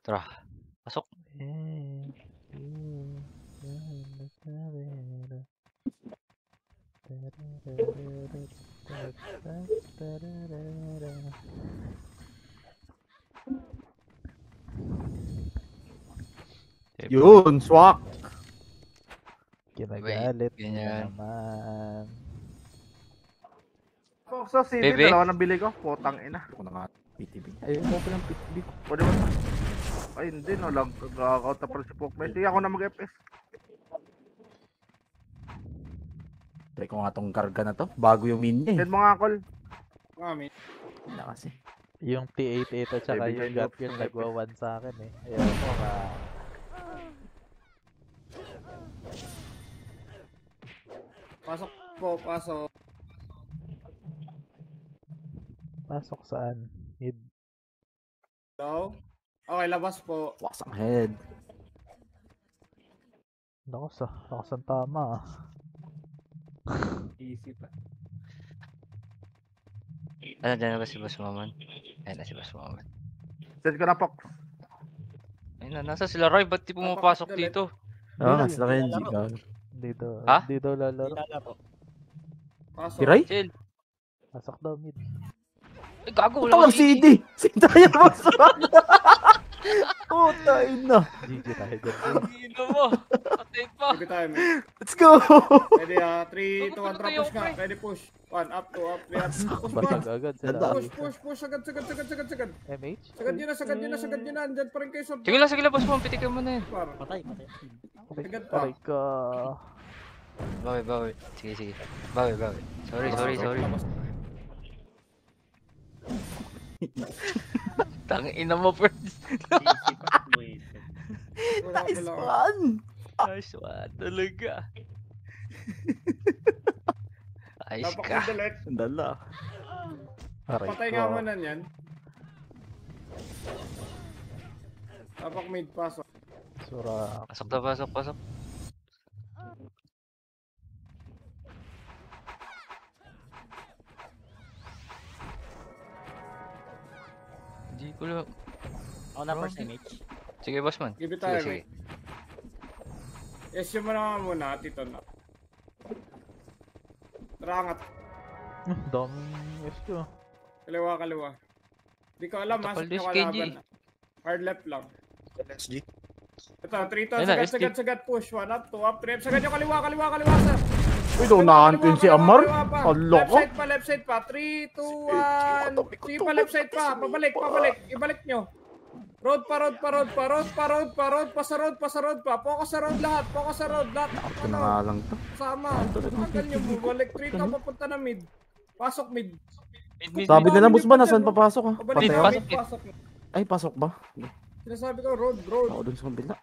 Tara, pasok. Yun, swak. Ginagalit Wait, niya ganyan. naman. So, CD, Bebe? dalawa na bili ko. Putang ina. Ako na nga, PTB. Ayun mo pa ng PTB ko. Pwede ba? Ay, hindi, no lang. Kagakauta pa rin si Pokemon. Hindi ako na mag-FS. Try ko nga tong karga na to. Bago yung mini eh. Send mo nga, call. Mami. Hindi na kasi. Yung T88 at saka Bibigyan yung niyo Gatkin ako. nagwa-1 sa akin eh. Ayaw ko ka. Pasok po, pasok. Pasok saan? Mid. Hello? Okay, labas po. Wasang head. Lakas ang tama ah. Easy pa. Ano, dyan na ba si Boss Maman? Ayun na si Boss Maman. Send ko na, Pok. Ayun na, nasa sila Roy, ba't di pumapasok Napakagalit. dito? Oo, nasa na kayo. Dito. Ha? Dito lalaro. Pasok. Kiray? Chill. Pasok daw mid. Ay, gago, Puta wala lang CD! Sintayan mo sa puta ina. GG tayo dyan. Ino mo. Patay pa. Give it time. Eh. Let's go! Ready, 3, 2, 1, drop push ka. Ready, push. 1, up, 2, up, 3, up. Push pa. Basag agad sila. Ganda. Push. Sagad. MH? Sagad nyo na. Andyan pa rin kayo sa Sige lang, Boss Maman, pitikin mo na yun. par. Patay. Agad pa. Aray ka. Bawi. Sige. Bawi. Sorry. Tangina mo, first. Nice one! Nice one, talaga. Ayos Tapak ka. mo delete. Sandala. Aray Patay ka. nga mo na yan. Tapak mid, pasok. Sura. Pasok. Hindi ko lang. Ako na first image. Sige, Boss Man. Give it time. Sige. Yes, yung mga muna, tito na. Tarangat. Daming SQ. Kaliwa. Di ko alam, Tapal masok dis yung KG. kalaban. Hard left lang. SG. Ito, 3 to, Ayun na, sagad, push. 1 up, 2 up, 3 up. Sagad yung kaliwa, sir. Uy, naunahan ko yun si Amar. Alo ko. Left side pa. 3, 2, 1. 3 pa, left side pa. Pabalik. Ibalik nyo. Road pa. Pasa road pa. Focus sa road lahat. Ito na nga lang to. Sama. Tagal nyo mo. Balik 3 to, papunta na mid. Pasok mid. Mid. Sabi nila, boss ba, nasaan papasok ha? Pabalik Patay na ako. mid, pasok. Ay, pasok ba? Sinasabi ko, road. Ako dun sa kabila.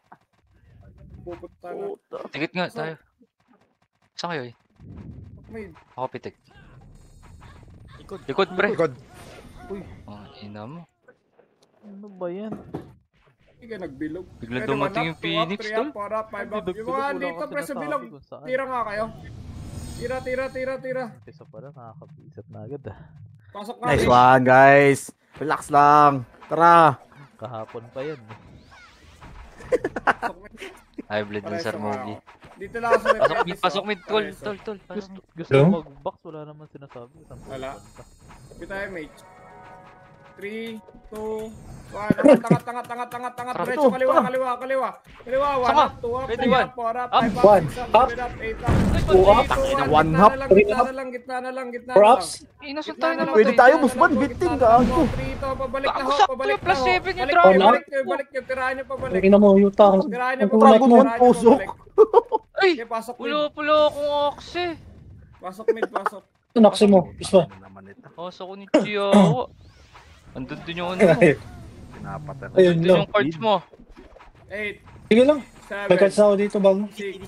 Pupunta na. Puta. Tigit nga tayo. Saan kayo eh? Mid. Ako pitik. Likod, pre. Uy, Oh, ina mo. ano ba yan? Hindi ka nagbilog. Biglang Pwede dumating one yung up, 2 up, Phoenix, 3 tol. up, 4 up, 5 up. Hindi, Yung mga wala dito, kasi pre, sa nasabi bilog. kung saan. Tira nga kayo. Tira. Umpisa pa lang, nakakapisat na agad ah. Pasok nga. Nice mid. one, guys. Relax lang. Tara. Kahapon pa yan eh. Pasok mid. High blood ng Pareho Sir sa Mogi. mga- Dito lang ako sa may Pasok mid, tol. Pareho. Pasok Gusto Hello? ko mag-box, wala naman sinasabi. Saan Wala. pupunta? Dito tayo, mate. 3, 2, 1. Tangat. Diretso, kaliwa. 1 Sama. up, 2 up, Ready, 3 one. up, 4 up, Up. 5 up, One. 6 up, Up. 7 up, 8 up. Two up. Tangina, one up. Gitna na lang. Props. Inasal tayo na lang. Pwede tayo, boss man. Biting ka. Ako. 3 to, pabalik na Gago, ho, sakto pabalik yung plus na ho. 7 yung Balik drama. nyo, balik nyo, tirahan nyo pabalik. Tingnan mo, Yuta. Tirahan nyo Ang pabalik. Dragon Ball tirahan nyo pusok. pabalik. Ay! Okay, pasok mid. Pulo akong oxe. Pasok mid, pasok. Ito, naksi mo. Iswa. Ano naman ito? Oso ko ni Chiawa. Andun din yung ano mo. Pinapatay ko. Ayun Andun lang. yung cards mo. 8, Sige lang. 7, May cards ako dito, bago. 6,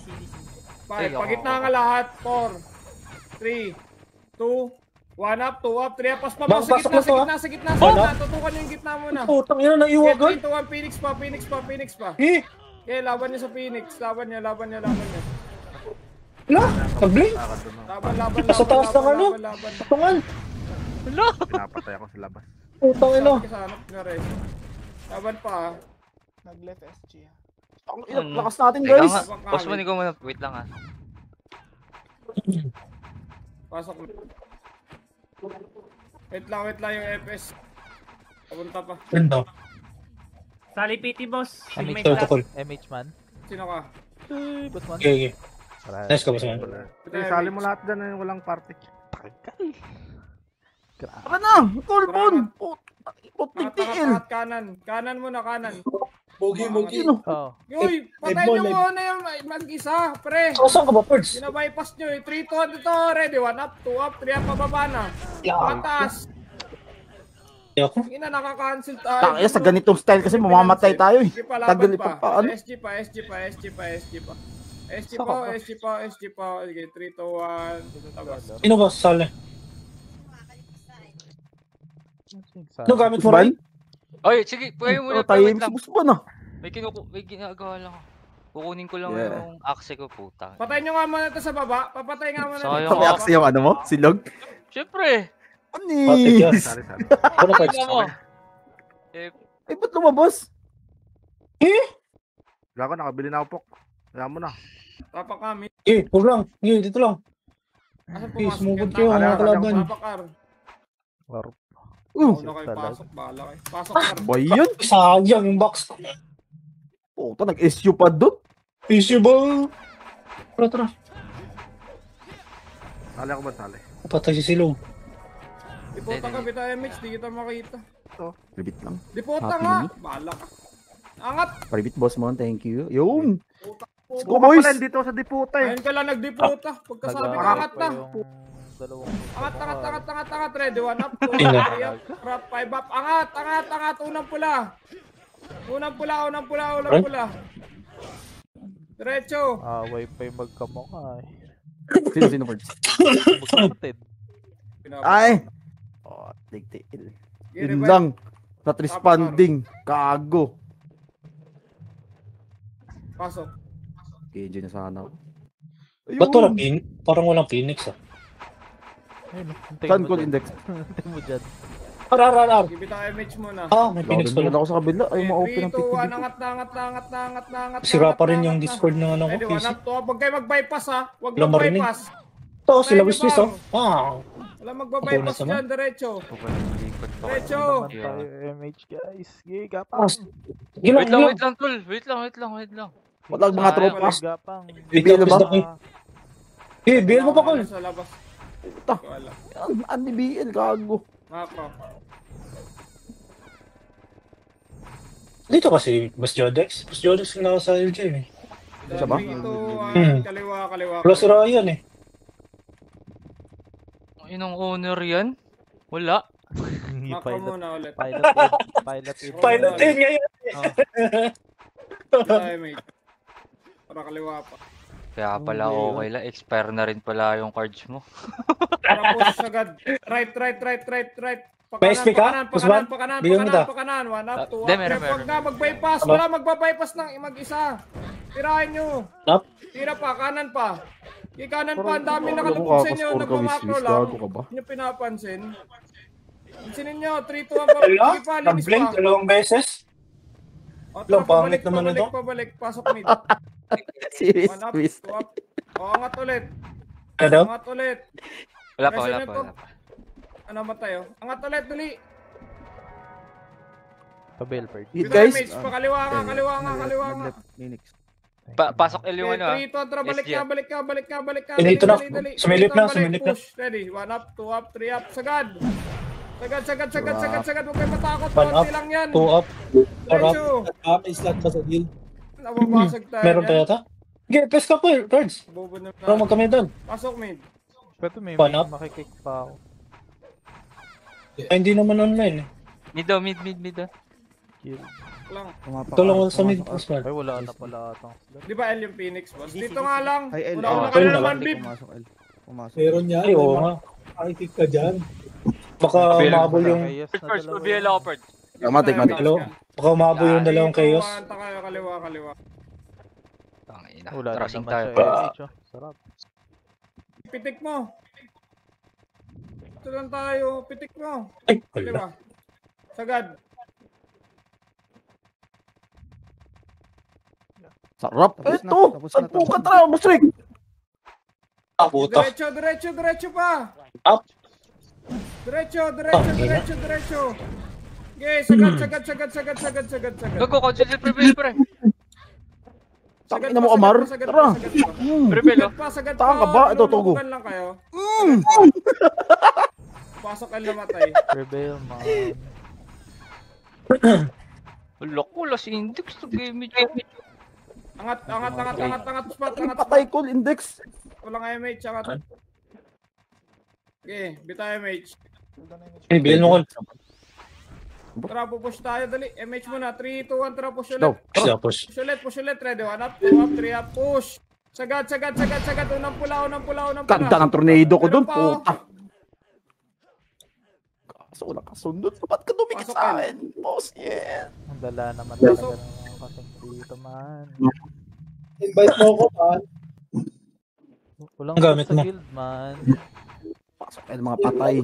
Ay, 5. Pagitna nga lahat. 4, 3, 2, 1 up, 2 up, 3 up. Pas pa, Bang, sa pasok gitna, na to, sa gitna. Wala. Tutukan yung gitna muna. Putang ina, naiwagan. 3, 2, 1, Phoenix pa. Eh, Okay, laban niya sa Phoenix. Laban niya. wala. Nag-blink. Laban. Sa taas ng ano? Laban. Tungan. Hala! Pinapatay ako sa labas. Putang ina. Sabi ka sa hanap na rin. Laban pa. Nag-left SG. Ang Ano? lakas natin, Teka guys. nga. Boss mo, ikaw muna. Wait lang ah. Pasok. Wait lang yung FS. Papunta pa. Ganda. Sali PT boss. MH Ito, ito, call. MH man. Sino ka? Ay, boss man. Okay, okay. Para- Nice ka, boss man. Isali mo lahat dyan yung walang party. Tagal. Grabe. Tara na! Tulpon! Puting tiil! Angat kanan. Kanan muna, kanan. Bogi, Sino? Oh. Uy, patay live mo, nyo muna yung mag-isa, pre. So, saan ka ba, Perds? Binabypass nyo eh. 3 to dito, ready. 1 up, 2 up, 3 up, pababa na. Pataas. Ako? Ina, nakaka-cancel tayo. Tangina, sa ganitong style kasi mamamatay tayo eh. Sige pa, Tagal laban pa pa. pa, ano? SG pa. SG pa. Sige, 3 to 1. Tabas. Sino ka, Sale? Ano gamit mo, Busban? Ray? Oy, sige. Pwede muna. Oh, tayo Wait si lang. Busban ah. May ginagawa lang ako. Kukunin ko lang Yeah. yung axe ko, puta. Patay nyo nga muna ito sa baba. Papatay nga muna. Sayang. dito. Sabi aksi yung ano mo? Silog? Siyempre. Patik yan. Anis! Sali. Ako na, Perds. Tingnan mo. Ay, ba't lumabas? Gago, nakabili na ako, Pok. Kaya mo na. Tapak kami. Huwag lang. Dito lang. Asan Eh, pumasok sumugod yan? kayo, Tapak, mga kalaban. Tapakar. Warp. Una kayo pasok. Bahala kayo. Pasok kar. Ba yun? Sayang yung box ko. Puta, nag-SU pa doon. Issue ba? Tara. Sali ako ba sali? Patay si Silong. Diputa ka, bita MH. Di kita makita. Ribit lang. Diputa Happy nga. me. Bahala ka. Angat. Ribit, boss mo. Thank you. Yun. Puta. Go, boys. Pala, dito sa diputa eh. Ayun ka lang nagdiputa. Pagkasabi ka, Nag-aarap angat pa na. yung dalawang Angat. Ready. 1 up. 2 Ina. up. 3 up. 5 up. Angat. Unang pula. Unang pula. Diretso. away pa yung magkamukha eh. Sino, Perds? Magkapatid. Ay! Oh, tigtiil. Yun lang. Not responding. Kago. Pasok. KJ na sana ako. Ba't walang Phoenix? Parang walang Phoenix ah. Ayun, hintayin Saan mo call dyan. index? Hintayin mo dyan. Arar. Bibita MH muna. May Phoenix Phoenix pala. ako sa kabila. Ay, ma-open 3, ang 2, 1, pick. angat. Sira pa rin yung Discord ng ano ko. Ready, 1 PC. up, 2 up. Huwag kayo mag-bypass ha. Huwag Wala marinig. mag-bypass. Ito, sila Ready, Wiswis bang? oh. Wow. Wala mag-bypass Bonus dyan, diretso. Likod pa. Diretso. Naman tayo MH guys. Sige, gapang. Wait lang, tol. Wait lang. Walang mga Sayang. tropa. Gapang. Bigyan Bigyan ba? ba? Bill mo pa ko. Sa labas. Puta. Wala. Ani BL, kago. Mako. Dito kasi, Boss Jodex. Boss Jodex na sa LJ eh. Isa ba? Ito, kaliwa. Wala si Ryan eh. Yun ang owner yan? Wala. Mako Pilot. muna ulit. Pilot. Pilot din ngayon. Bita MH. Para kaliwa pa. Kaya pala okay lang. Expire na rin pala yung cards mo. Para push agad. Right. PSP ka? Usman? Bigyan mo ta. Pakanan. 1 up, 2 up. Hindi, meron. Huwag na mag-bypass. Wala magbabypass ng mag-isa. Tirahin nyo. Up. Tira pa, kanan pa. Kanan pa, ang dami Alam mo, nakalubog sa inyo. kakascore ka, Nagmamakro Wiswis. lang. Gago ka ba? Hindi nyo pinapansin. Pansinin nyo, 3, 2, 1 pa. Wala? Sige pa, linis Nag-blink pa. dalawang beses. O, Lang, tara, pangit naman ito. Pabalik, pasok mid. Si 1 up, Wiswis. 2 up. O, angat ulit. Ano daw? Angat ulit. Wala pa. President to. Ano ba tayo? Angat ulit, dali. Pa-Belford. Hit, Bitaw guys. image, kaliwa nga. Pasok L yung ano ah. 3, 2, tara, balik ka. Dito na. Dali. Sumilip na, Balik, sumilip na. push. Ready, 1 up, 2 up, 3 up, sagad. Sagad. Huwag kayo matakot, 1 up, konti lang yan. 2 up, 4 up. Diretso. May slot ba sa deal? Nababasag tayo. Meron tayo ata? Sige, pes ka po eh, Cards. Bobo na. Para magkami doon. Pasok mid. Pero may Pan up? makikick pa ako. Ay, hindi naman online eh. Mid daw, mid daw. Kill. Lang. Ito lang sa mid, Osman. Ay, wala na pala atang slot. Di ba L yung Phoenix boss? Dito nga lang. Ay, L. Una-una Ah, ka L na na naman, lang. Bib. Pumasok. Meron yan. Ay, oo nga. Makikik ka dyan. Baka umabol yung... Chaos na First, dalawa. BL ako, Perd. Matik. Hello? Baka umabol yung dalawang chaos. Anta kayo, kaliwa. Tangina. Wala na Trashing naman tayo. siya MH oh. Sarap. Pitik mo. Ito lang tayo. Pitik mo. Ay, wala. Kaliwa. Sagad. Sarap. Tapos na, Ito. tapos na, Saan po tapos ka na. tara, Boss Rick? Ah, puta. Diretso pa. Up. Diretso. Okay, sagad. Gago, concentrate prevail, pre. Tangina mo, Amar. Tara. Prevail, oh. Sagad Saan ka ba? Ito, Togo. Lulubugan lang kayo. Pasok ang namatay. Prevail, man. Wala ko, last index to game. Angat, spot, Ang angat. patay ko, index. Walang MH, angat. Okay, bita MH. Eh, bilhin mo ko. Tara, push tayo, dali. MH muna, 3, 2, 1, tara, push Go. ulit. Sila, push. Push ulit, ready. 1 up, 2 up, 3 up, push. Sagad. Unang pula. Ganda ng tornado ko dun, Meron pa, oh. puta. Kaso wala kasunod. Ba't ka dumikit Pasok, sa akin? Boss, yeah. Ang dala naman talaga ng kasing dito, man. Invite mo ako, man. Walang Ang gamit sa mo. guild, man. Pasok kayo mga patay.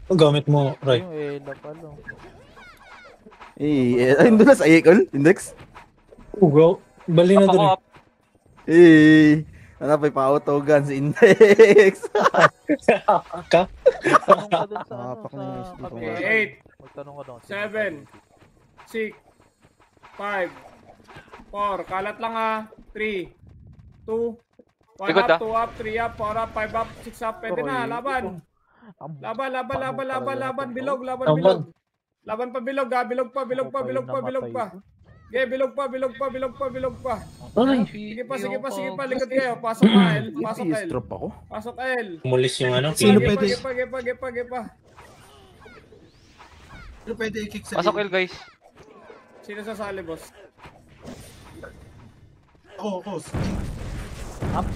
Ang gamit mo, Ray. Yung Ela pala. Ay, doon na sa Eagle, index. Bro, bali na dun. Up. Ano pa pa-auto gun si index. Ka? Magtanong ka dun sa Nakapak na yung sa dito. kabila. Okay, 8, Magtanong ka dun. 7, 6, 5, 4, kalat lang ah. 3, 2, 1 Likod, up, 2 up, 3 up, 4 up, 5 up, 6 up, pwede na, laban. Laban, bilog. Laban pa bilog ah, bilog pa. Okay, bilog pa. Ay, Sige pa, likod kayo. Pasok L. Drop ako. Pasok L. umulis yung ano. Sino pin. pwede? Pa. Sino pwede i-kick sa Pasok L, guys. Sino sasali, boss? Ako. Up.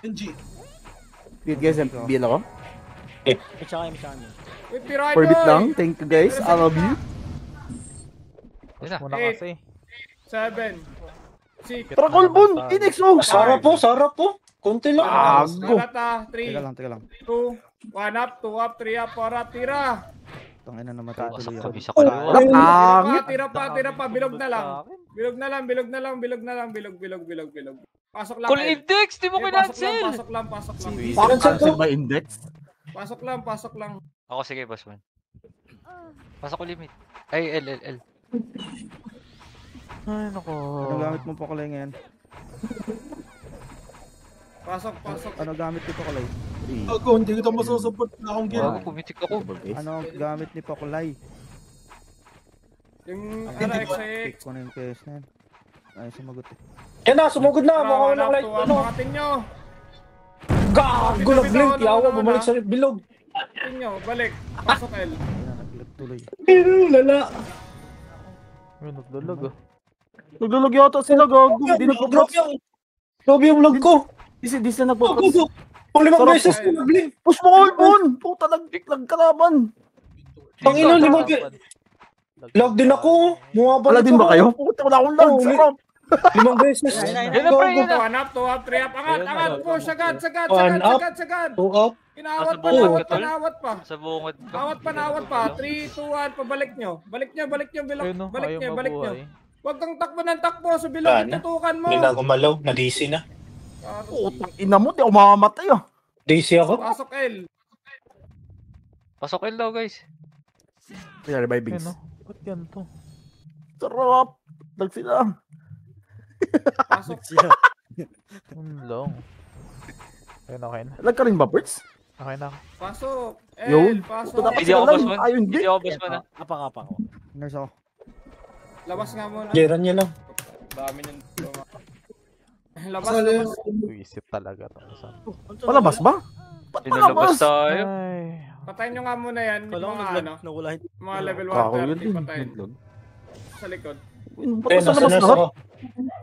NG. Good guys, BL ako. Uy, tirahin For bit nyo, lang. Thank you guys. I love you. Yun na. Muna 8. kasi. 7, 6, Tara, Colbon! Index, oh! Sarap po. Konti lang. Gago. Kalata, 3, Teka lang. 2, 1 up, 2 up, 3 up, 4 up, tira. Tangina na matay Pasok tuloy ako. kami sa kaliwa. Pangit. Tira pa, bilog na lang. Bilog. Pasok lang. Call L. index, di mo Okay, kinancel. Pasok lang. Parang sa Cancel by index. Pasok lang. Ako, sige, boss man. Pasok ko limit. Ay, L. Ay, nako. Ano gamit mo pa kulay ngayon? Pasok. Ano gamit ni Pakulay? Ako, hindi kita masusupport na akong guild. Bago pumitik ako. Ano gamit ni Pakulay? Yung Pick XX. ko na yung PS na yan. Ay, sumagot eh. Yan na, sumugod na. Mukha ko ng light. Ano? Pangatin nyo. Gago na blink. Yawa, bumalik sa bilog. Pangatin nyo. Balik. Pasok L. Ayun na, naglag tuloy. Pero lala. Ay, naglalag ah. Naglalag yata sila, gago. Hindi nagpo-props. Lobby yung vlog ko. Di sila nagpo-props. Gago. Limang Sarap beses po. ko nag-blink. Push mo, Colbon! Puta, nagkalaban. Panginoon, limang beses. Lag din ako. Mukha Wala din ba kayo? Puta, wala akong lag. Oo, Sarap. Limang beses. Yan na, pre, yan na. 1 up, 2 up, 3 up. Angat. Push. Sagad. One up. Two Up. Inawat pa, Nasa bungod ka, tol? nawat pa. Sa bungod ko. Nawat pa. 3, 2, 1, pabalik nyo. Balik nyo, Ayun no, balik ayaw nyo. mabuhay. Huwag kang takbo ng takbo. Sa bilog, Sana. itutukan mo. Hindi na gumalaw. Na-DC na. Putang ina mo, di ako mamamatay ah. DC ako. Pasok L. Pasok L daw, guys. Kaya revive Ayun bings. no. Ba't yan to? Sarap. Lag sila. Pasok. Long. Okay na. Lag ka rin ba, Birds? Okay na. Pasok. Yun. Pasok. Puta, dapat Hindi ako, sila boss lang. man. Ayun, Hindi di. ako, boss man. Nurse ako. Labas nga muna. Geran niya lang. Dami niyang labas. Isip talaga to. Palabas ba? Ba't Pinalabas palabas? tayo. Ay. Patayin nyo nga muna yan. Yung mga ano. Mga level Kako yun 130. din. Patayin. Sa likod. Ba't Eh, nasa nasa labas nurse na? ako.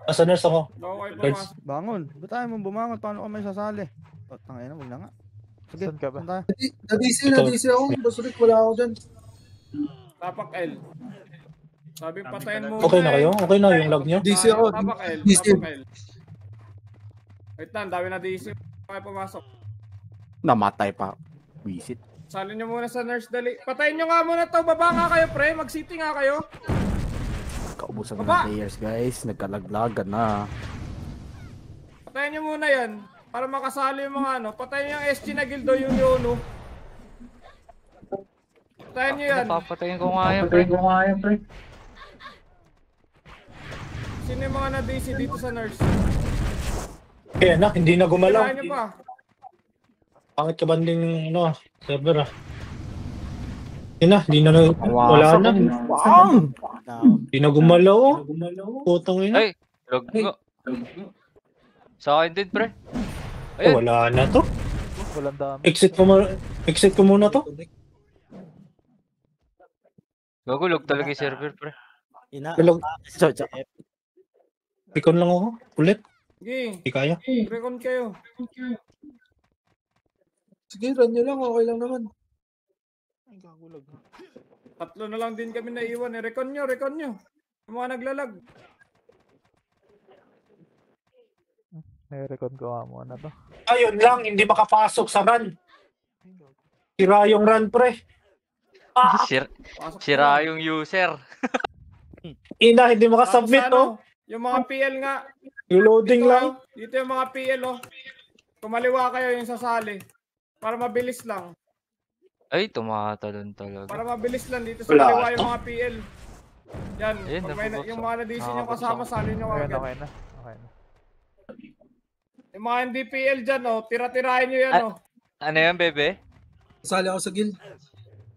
Nasa nurse ako. Okay, Guys. pumasok. Bangon. Ba't tayo mo bumangon? Paano ka may sasali? O, tangina, wag na nga. Sige, Saan ka ba? saan tayo? Na-DC ako. Boss Rick, wala ako dyan. Tapak L. Sabi patayin mo. Okay na kayo? Okay na yung lag niyo? DC ako. Tapak L. DC. Tapak L. Wait lang, dami na DC. Okay, pumasok. Namatay pa. Visit. Salin nyo muna sa nurse dali. Patayin nyo nga muna to. Baba nga kayo, pre. Mag-city nga kayo. Kaubusan na Baba! ng players guys. Nagkalaglagan na. Patayin nyo muna yan. Para makasali yung mga ano. Patayin nyo yung SG na gildo yung Yono. Patayin nyo yan. Napapatayin ko nga yan, pre. Sino yung mga na-DC dito sa nurse? Kaya na, hindi na gumalaw. Patayin nyo pa. Pangit ka banding ano, server ah. Yun na, hindi na wala na. Bang! Hindi na gumalaw oh. Putang ina. Ay, lag nga. Sa akin din, pre. Oh, Ayun. wala na to. Walang dami. Exit ko muna to. Gagulog talaga yung server, pre. Gulog. Recon lang ako. Ulit. Sige, Hindi kaya. recon kayo. Sige, run nyo lang. Okay lang naman. Tatlo na lang din kami naiwan. Recon nyo. Yung mga naglalag. Nire-recon ko nga muna to. Ayun lang, hindi makapasok sa run. Sira yung run, pre. Pasok Sira na. yung user. Ina, hindi Tapos makasubmit, ano, oh. yung mga PL nga. Yung loading Dito, lang. dito yung mga PL, oh. Kumaliwa kayo yung sasali. Para mabilis lang. Ay, tumatalon talaga. Para mabilis lang dito sa Wala kaliwa to. yung mga PL. Yan, Ayun, pag may, nabubuksan. yung mga na-DC nyo Nakabuksan kasama, ko. sali nyo Okay agad. na. Okay na. Yung mga hindi PL dyan, oh, tira-tirahin nyo yan, oh. Ano yan, bebe? Sali ako sa guild.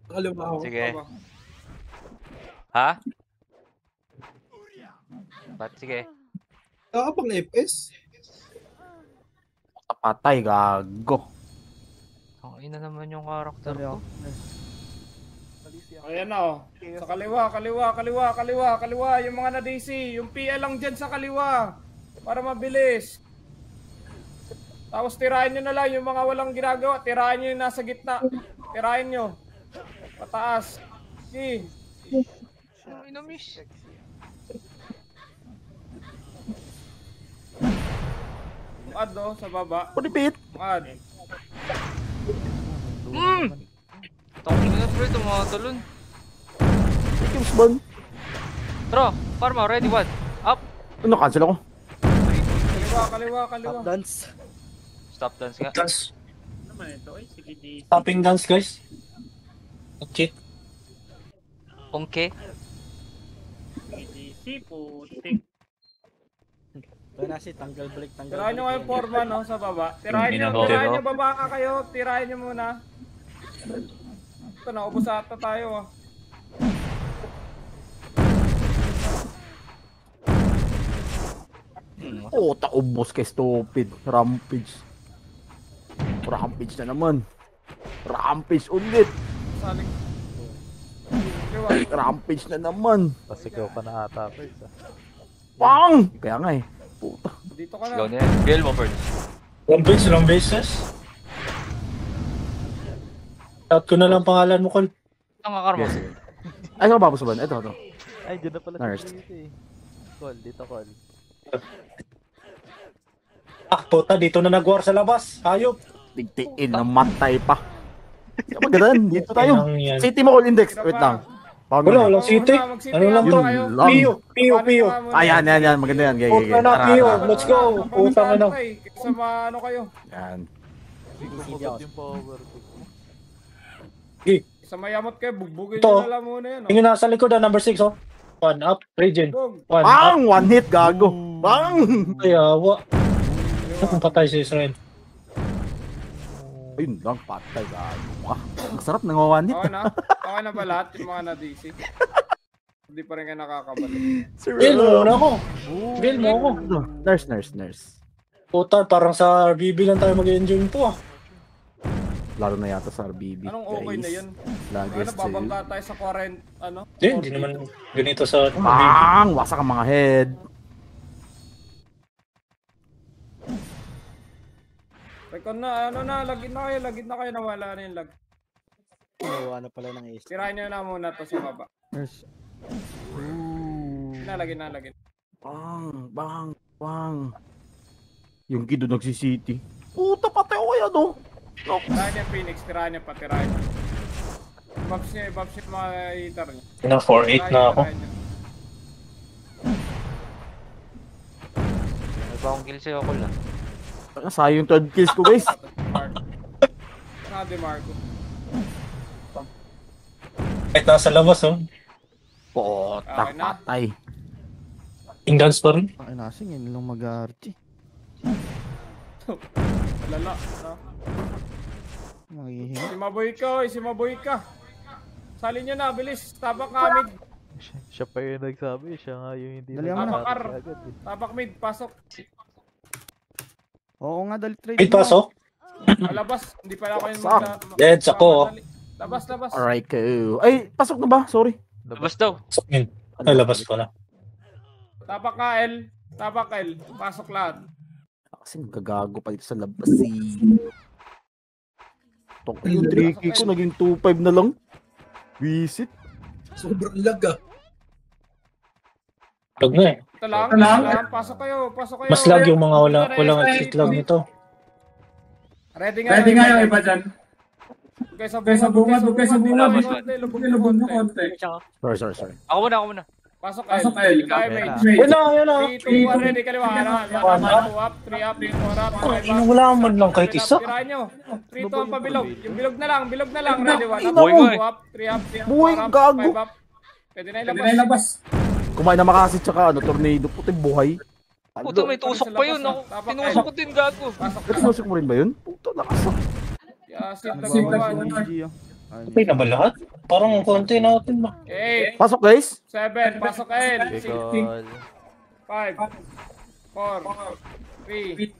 Nakaliwa ako. Sige. Aba. Ha? Ba't sige? Pang FS. Patay, gago. Ang ina naman yung karakter ko. Ayan na, oh. Sa kaliwa. Yung mga na-DC. Yung PL lang dyan sa kaliwa. Para mabilis. Tapos tirahin nyo na lang yung mga walang ginagawa. Tirahin nyo yung nasa gitna. Tirahin nyo. Pataas. Sige. Ang ina, miss. Add, oh, sa baba. Repeat. Add. Tangin na, pre. Tumatalon. Games ban. Tara, Parma, ready, one. Up. Ano, cancel ako. Kaliwa. Stop dance nga. Dance. Naman ito, ay, sige, di. Stopping dance, guys. Cheat. Okay. DC, putik. Tirahin nyo kayo forma, no, sa baba. Tirahin nyo baba ka kayo. Tirahin nyo muna. Ito, naubos ata tayo, ah. Oh, taubos kay stupid. Rampage na naman. Rampage ulit. Saling. Kaliwa. Rampage na naman. Pasigaw ka na ata, first. Pang! Kaya nga eh. Puta. Dito ka na. Sigaw na yan. Bill mo first. Long bases. Shout ko na lang pangalan mo, Col. Ang kakarma. Yes. Ay, saan babos ba? Ito. Ay, dyan na pala Nurse. dito eh. Dito call. Ah, puta, dito na nag-war sa labas. Hayop. Tigtiin na matay pa. Kapagadan, dito tayo. Yan, yan. City mo call index. Wait lang. Pound Wala, mo. walang city. Ano lang to? Yun lang. Pio. Ayan. Maganda yan. Gay. Puta na, Pio. Let's go. Puta ka na. Sa ano kayo? Yan. Pagod yung power. Sa mayamot kayo, bugbugin Ito. nyo na lang muna yan, oh. Tingin nasa likod na, number 6, oh. One up, Regen. Bug. One up. Pang! One hit, gago. Pang! Ay, awa. Ang patay si Israel. Ayun lang, patay, gago ka. Ang sarap ng one hit. Okay na ba lahat yung mga na-DC? Hindi pa rin kayo nakakabalik. Bill mo na ako. Bill mo ako. Nurse. Puta, parang sa RBB lang tayo mag-enjoy po, ah. Lalo na yata sa RBB. Anong okay na yun? Lagers Ano, babangga tayo sa 40, ano? Hindi naman ganito sa RBB. Pang! Wasak ang mga head. Recon na, ano na, lagin na kayo, nawala na yung lag. Nawa na pala ng ace. Tirahin nyo na muna to sa baba. Nurse. Lagin. Bang. Yung gido nagsisiti. Puta, patay ako yan, oh. Tirahin niya Phoenix, tirahin niya. Babs niya mga hitter niya. Nang 4-8 na ako. pa akong kill sa'yo, Col, ah. Sayang yung 12 kills ko, guys. Nade Marco. Kahit nasa labas, oh. Potak, Okay na. patay. King dance pa rin. Ay, nasing yun lang mag-arty. Lala. No? Mahihinga. Si Maboy ka, oy. Si Maboy ka. Salin nyo na, bilis. Tabak nga mid. Siya pa yung nagsabi, siya nga yung hindi Dali mo na. Tabakar. agad eh. Tabak mid, pasok. Oo nga, dali trade. Wait, pasok. Labas. Hindi pala ako yung Deads ako. Labas. Alright, ko. Ay, pasok na ba? Sorry. Labas daw. Yun. Ay, labas pala. Tabak ka, L. Tabak L. Pasok lahat. Kasi nagagago pa dito sa labas eh. Tok yung 3K ko, naging 2.5 na lang. Visit. Sobrang lag ah. Lag na eh. Ito lang. Pasok kayo. Mas lag yung mga walang exit lag nito. Ready nga yung iba dyan. Okay, sa bunga. Lubog mo konti. Sorry. Ako muna. Pasok L. Yun na. 3, 2, 1, ready. Kaliwa. 2 up, 3 up, 4 up, 5 up. Wala man lang kahit isa. Tirahan nyo. 3, 2, 1 pa bilog. Yung bilog na lang. Ready, 1 up, Buhay ko eh. 2 up, 3 up, 4 Buhay, up, gago. 5 up. Pwede na ilabas. Kumain na makasit tsaka tornado. Puti buhay. Puto, may tusok pa yun. Ako, tinusok ko din, gago. Sinusok mo rin ba yun? Puto, nakasak. Yasin, Nagawa tagawan. ko GG, oh. Okay na ba lahat? Parang konti natin ba? 8, Pasok, guys. 7, pasok L. 6, Col. 5, 4, 3,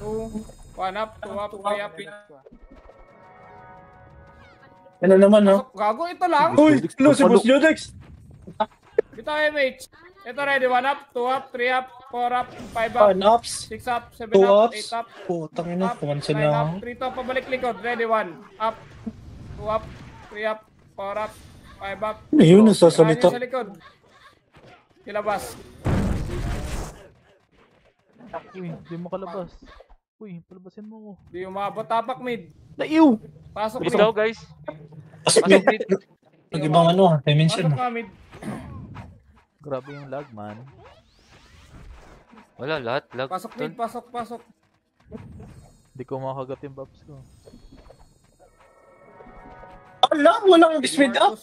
2, 1 up, 2 up, 3 up. Ano naman, no? Pasok, gago, ito lang. Uy, hello si Boss Jodex. Bitaw MH. Ito ready, 1 up, 2 up, 3 up, 4 up, 5 up, Ups. 6 up, 7 2 up, ups. 8 up, Putang ina, up, pumansin 9 na up, ako. 3 to, pabalik likod. Ready, 1 up, 2 up, 3 up, 4 up, 5 up. Ano yun, Tirahan nagsasalita? nyo sa likod. Kilabas. Uy, hindi mo kalabas. Uy, palabasin mo ko. Di umabot, tapak mid. Naiw. Pasok Let's mid. go, guys. Pasok Pasok mid. dito. Nag-ibang ano, dimension. Pasok ka mid. Grabe yung lag, man. Wala, lahat. Lag. Pasok mid, pasok. Hindi ko makagat yung buffs ko. Alam, walang speed up.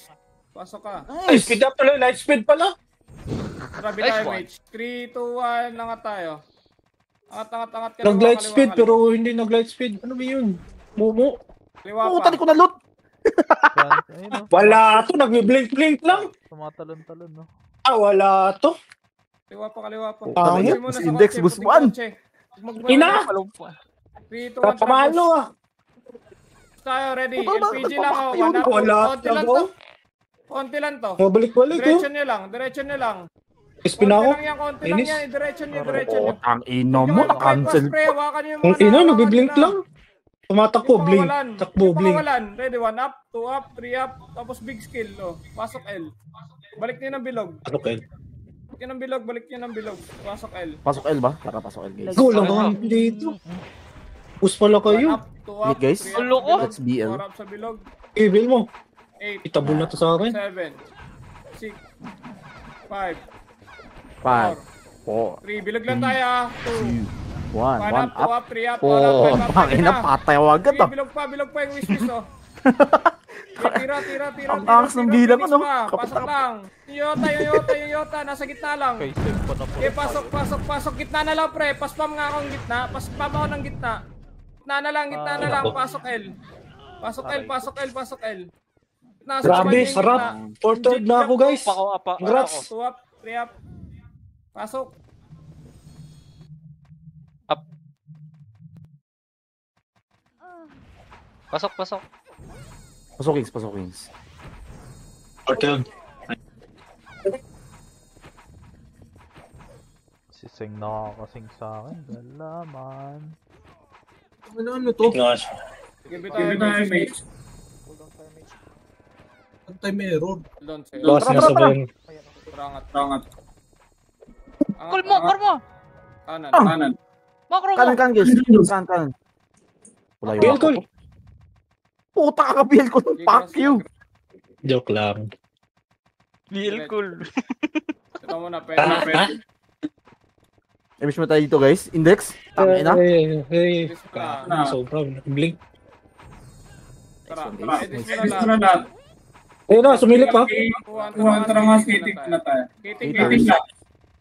Pasok ka. Ay, speed up pala, light speed pala. Grabe Nice tayo, one. mate. 3, 2, 1, angat tayo. Angat ka. Nag-light speed pero hindi nag-light speed. Ano ba yun? Momo. Kaliwa Puta, pa. di ko na loot. Ayun no, Wala to, nagbi-blink-blink lang. tumatalon-talon no. Wala to. Kaliwa pa. Pangit. Pusin muna sa Index, kotse, busbuan. puting kotse. Magbuhay Ina! na. 3, 2, 1, Kapamalo ah. tayo, ready. Puta, LPG lang ako. yun, Wala Konti lang to. to. Konti lang to. Mabalik-balik oh. Diretso nyo lang. Spin ako. Konti lang Inis. yan. Diretso nyo. Ang ina mo, na-cancel. Hawakan nyo yung mga Ina, nahawakan nagbi-blink nyo lang. Tumatakbo, blink. Takbo, blink. Ready, 1 up, 2 up, 3 up, tapos big skill. Oh. Pasok L. Balik nyo ng bilog. Okay. Balik nyo ng bilog. Pasok L. Pasok L ba? Tara, pasok L, guys. Go lang naman dito. Push pala 1 kayo. up, 2 up, Wait, guys. 3 up, Ulo ko. bilog, Let's BL. 4 up sa bilog. Evil mo. 8, Itabol na to sa akin. 7, 6, 5, 5, 4, 3. Bilog lang tayo ah. 2, 1 1 up, 2 up. up, 3 up, 4 up, 5 up. Pangina, patay agad ah. Bilog pa yung wishes oh. Tira. Ang angas ng bilang, ano? Pasok lang. Yung Yota, nasa gitna lang. Kay save ko na po. Okay, pasok. Gitna na lang, pre. Paspam nga akong gitna. Paspam ako ng gitna. Gitna na lang. Pasok L. Pasok L. Gitna, Grabe, sa sarap. gitna. 4-3 na ako guys. Congrats. 2 up, 3 up. Pasok. Pasok. Pasok, Kings. 4-3. Si Seng nakakasing sa akin. Wala man. Ano to? Sige, tayo, mate. Anti-mirror. Lost na sa ban. Rangat. Call mo. Kanan. Makro mo. Kanan, guys. Kanan. Wala yung Bill ako. call. Puta ka, Bill ko. Fuck you. Joke lang. BL cool. Ito muna, pwede. Imish mo tayo dito guys. Index. Tangin na. Hey. Edis mo na. Sobra. Blink. Tara, Nice, edis nice. mo na lahat. Ayun na, sumilip pa. Tara nga, skating na tayo. Skating lang.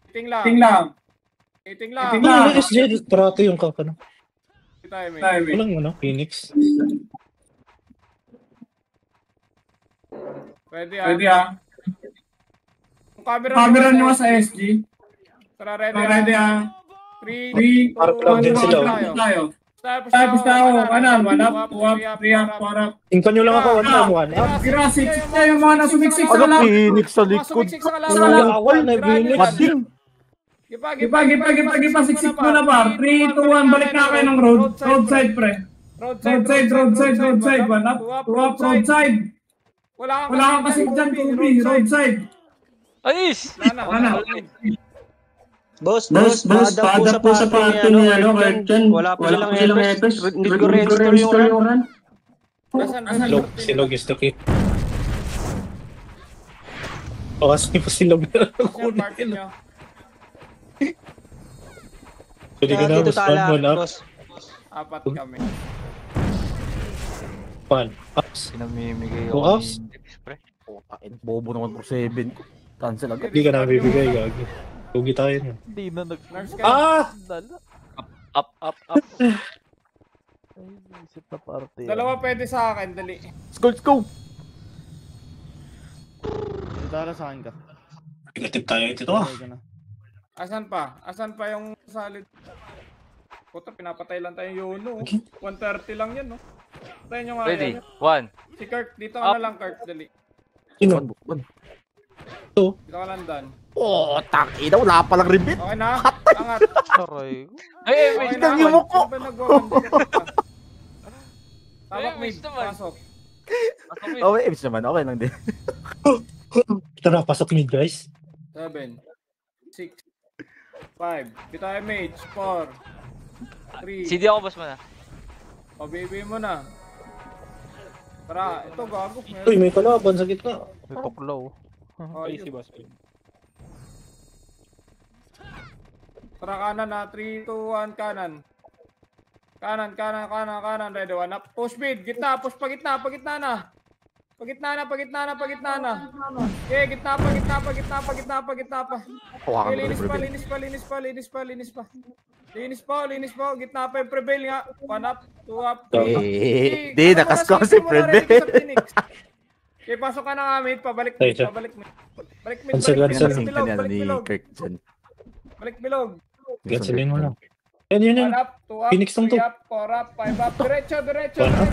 Skating lang. Skating lang. Ano yung SJ? Trato yung kakano. Tayo, may. Walang ano, Phoenix. Pwede ah. Yung camera nyo sa SG. Tara, ready ah. 3, 2, 1, Parang din sila. tayo. Tapos tayo, kanan, 1 up, 2 up, 3 up, 4 up. Tingkan nyo lang ako, 1 time 1 up. Tira, 6 tayo, yung mga nasumiksik sa Ano kalaban. Phoenix sa likod? Sumiksik sa kalaban. Wala awal na Phoenix. Mading. Gipa, siksik mo na ba? 3, 2, 1, balik na kayo ng roadside, pre. Roadside, 1 up, 2 up, roadside. Wala kang kasi dyan, Tubi, roadside. Ayos! Ano? Boss, paada po sa party ni ano, Kirkjan. Wala pa silang epes. Hindi ko register yung run. Silog is the key. O, kasi po silog na Party nyo. Pwede ka na, Dito mas tala, 1 up. boss. 4 kami. 1 ups. Pinamimigay Two ako ups? ni Index, pre. Putain, bobo naman pro 7. Cancel agad. Hindi ka na bibigay, gagi. Tugi tayo na. Hindi na Nurse kayo. nagdala. Up. Ay, isip na party. Dalawa pwede sa akin, dali. Let's go. Tara sa akin ka. Negative tayo ito Okay ka na. Asan pa yung solid? Puta, pinapatay lang tayo yung Yono. 130 lang yan, no? Patayin nyo nga Ready? yan. 1. Si Kirk, dito ka na lang, Kirk, dali. Sino? Dito ka lang, Dan. Oh, takina, wala palang ribbit. Okay na? Angat. Aray ko. Ay, Okay wait. na. Ang imo ko. Saan ba nag-1? Tabak Ay, mid, wait naman. pasok. Okay, Imish naman. Okay lang din. Tara, pasok mid guys. 7, 6, 5. Dito tayo mage. 4, 3. CD ako, boss mo na. O, baby mo na. Tara, ito gago. Uy, may kalaban sa gitna. May tuklaw. Easy boss. Tara kanan na, 3, 2, 1, kanan. Kanan, ready, 1 up. Push mid, gitna, push pa gitna na. Pagitna na. Okay, gitna pa. Hawakan Okay, ko na linis ribbit. pa. Linis pa. Gitna pa yung prevail nga. 1 up, 2 up, 3. Eh, di, nakasko si Fred. Okay, pasok ka na nga, mate. Pabalik Ay, mid. siya. Balik Cancel. Ni Kirk dyan. Balik bilog. Gasolin mo lang. Yan. 1 up, 2 up, Phoenix lang 3 to. up, 4 up, 5 up. Diretso. One up.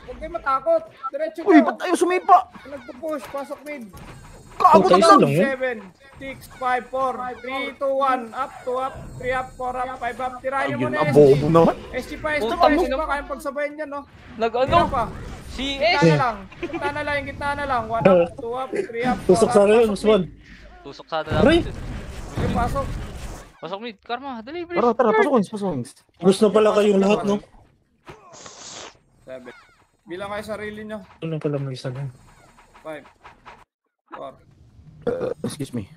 Huwag kayo matakot. Diretso Uy, ko. ba't tayo sumipa? Nagpo-push, pasok mid. Kaabot tayo lang. lang yun. 7, 6, 5, 4, 3, 2, 1, up, 2 up, 3 up, 4 up, 5 up. Tirahin nyo Ayun, muna abobo SG. naman. SG pa. Kayang pagsabayan dyan, no? Nag-ano? Tira pa. CS! Gitna na lang. 1 up, 2 up, 3 up, 4 up. Tusok sana yun, Usman. Tusok sana Aray! namin. Sige, pasok. Pasok mid. Karma, dali, bilis. Tara, pasok. Gusto na pala kayong lahat, no? 7. Bilang kayo sarili nyo. Ano pala may isa na? 5, 4, Excuse me.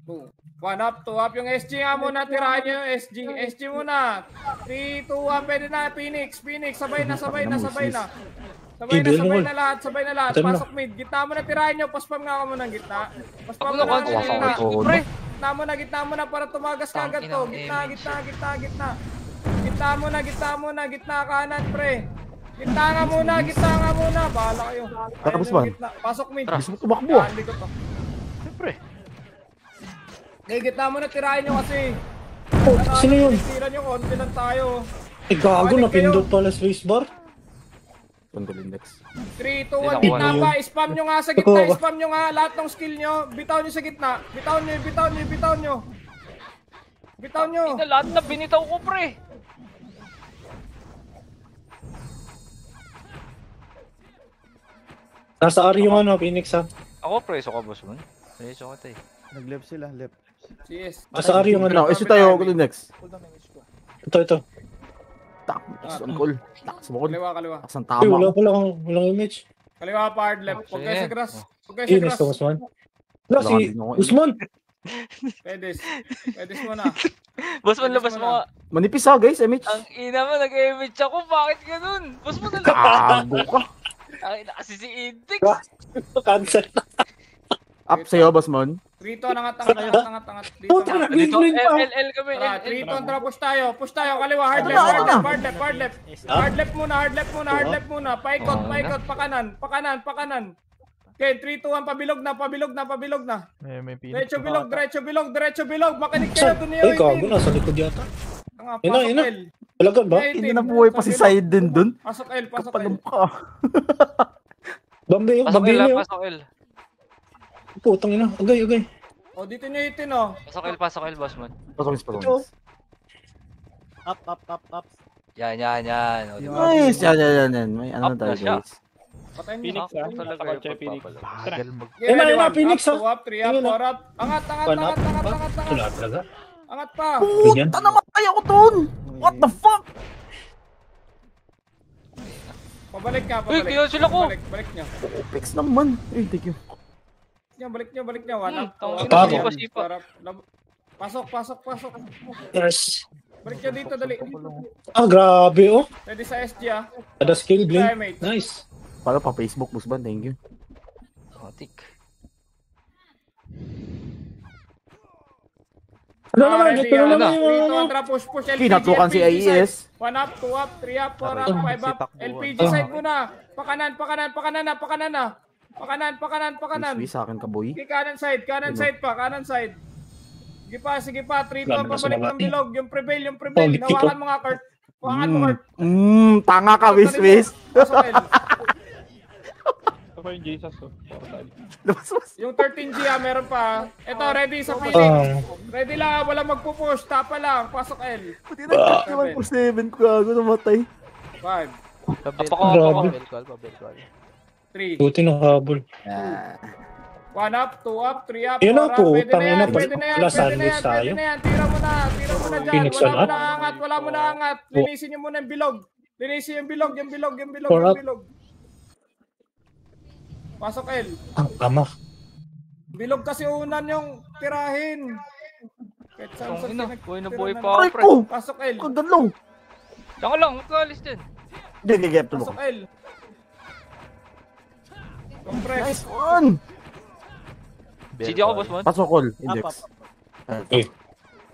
2. 1 up, 2 up. Yung SG nga muna, tirahan nyo yung SG. SG muna. 3, 2, 1, pwede na. Phoenix. Sabay na. Sabay na lahat. Pasok mid. Gitna mo na, tirahan nyo. Paspam nga ka muna ng gitna. Paspam mo na. Gitna mo na para tumagas ka agad to. Gitna. Gitna kanan, pre. Gitna nga muna. Bahala kayo. Tara, Ayun Busman. yung gitna. Pasok mid. Gusto mo tumakbo ah. Daan, likod to. Siyempre. Gitna mo na, tirahin nyo kasi. Sino yun? Tira nyo, konti lang tayo. Eh, gago na pindot pala spacebar. Control index. 3, 2, 1, gitna pa. Spam nyo nga sa gitna. Spam nyo nga lahat ng skill nyo. Bitaw nyo sa gitna. Bitaw nyo. Ina, lahat na binitaw ko, pre. Nasa R yung ano, Phoenix ha. Ako, preso ka, boss mo. Preso ka tayo. Nag-left sila, left. Yes. Nasa R yung ano. Ano, issue tayo, control index. Hold on, image ko. Ito. Takas on call. Takas mo call. Kaliwa. Takas ang Uy, wala tama. pala walang image. Kaliwa pa hard left. Huwag kayo sa grass. Inis ka, Usman. Wala, si Usman. Pedes. Pedes mo na. Boss man, Pedes labas mo mo na. nga. Manipis ha guys, MH. Ang ina mo, nag-image ako. Bakit ganun? Boss mo na lang. Gago ka. Ay, kasi si Index. Cancel. Up sa'yo, boss mon. Rito, angat. Dito, Puta na, angat. Dito, win pa. LL kami. Tara, LL. Rito, tara, push tayo, kaliwa, hard left. Hard left muna. Paikot, pakanan. Okay, 3, 2, 1, pabilog na. May Phoenix. Diretso bilog. Makinig kayo, doon niyo Ay, gago na. Sa likod yata. Ina. Pasok L. Talaga ba? Hindi na buhay pa si Side din dun. Pasok L. Kapalong ka. Bambi, Pasok Bambi L, yun. pasok L. Putang ina. Agay. O, dito nyo hitin, o. Pasok L, boss man. Pasok. Up. Yan. O, diba? Nice. Yan. May ano na Up na tayo siya. guys. Patayin Phoenix, nyo. ah. Talaga Nakakotse, yung Phoenix. pagpapalo. Bagal mag... Okay, ready, Ayun na, one. Phoenix, Up, 2 up, 3 up, Ayun na. 4 up. Angat. Wala talaga. Angat pa. Ganyan. Puta namatay ako dun. What the fuck? Pabalik nga, Uy, kaya sila ko. Balik nyo. Opex naman. Eh, thank you. Balik nyo. One up, 2 up, Apa 3 ako? up, 4 up. Pasok. Yes. Balik nyo dito, dali. Grabe oh. Ready sa SG, ah. Ada skill blink. Damage. Nice. Para pa Facebook, boss ban. Thank you. Otik. Ano naman? Ready, Ito naman Rito, yung... Andra, push. LPG, Kinatukan si LPG side. AES. 1 up, 2 up, 3 up, 4 up, 5 up. LPG side muna. Pakanan na. Please, sa akin ka, boy. Okay, kanan side pa. Sige pa. 3, 2, Grabe ka pabalik sumama. ng bilog. Yung prevail. Pogi ko. Hawakan mo nga, Kurt. Tanga ka, Wiswis. Pasok, L. Ito pa yung Jesus, oh. Yung 13G, meron pa. Ito, ready sa Phoenix. Ready lang, wala magpupush. Tapa lang. Pasok, L. Pati na 7 ko gago namatay. 5, Grabe. Pabel. 3, Buti ng habol. 1 up, 2 up, 3 up, 4 Yun na up. po, Pwede na yan. tangina, wala sandwich tayo. Tira mo na dyan. Phoenix Wala on mo na angat. Linisin nyo muna yung bilog. Yung bilog. Four up. Pasok, L. Ang ama. Bilog kasi unan yung tirahin. Kahit saan Ang ina, buhay na pinagtira buhay na- pa ako, Aray pre. ko! Pasok, L. Ang dalaw! Diyan ka lang, magkaalis din. Gagagap to Pasok, mo. L. Compress. Nice one! CD ako, boss man. Pasok call, index.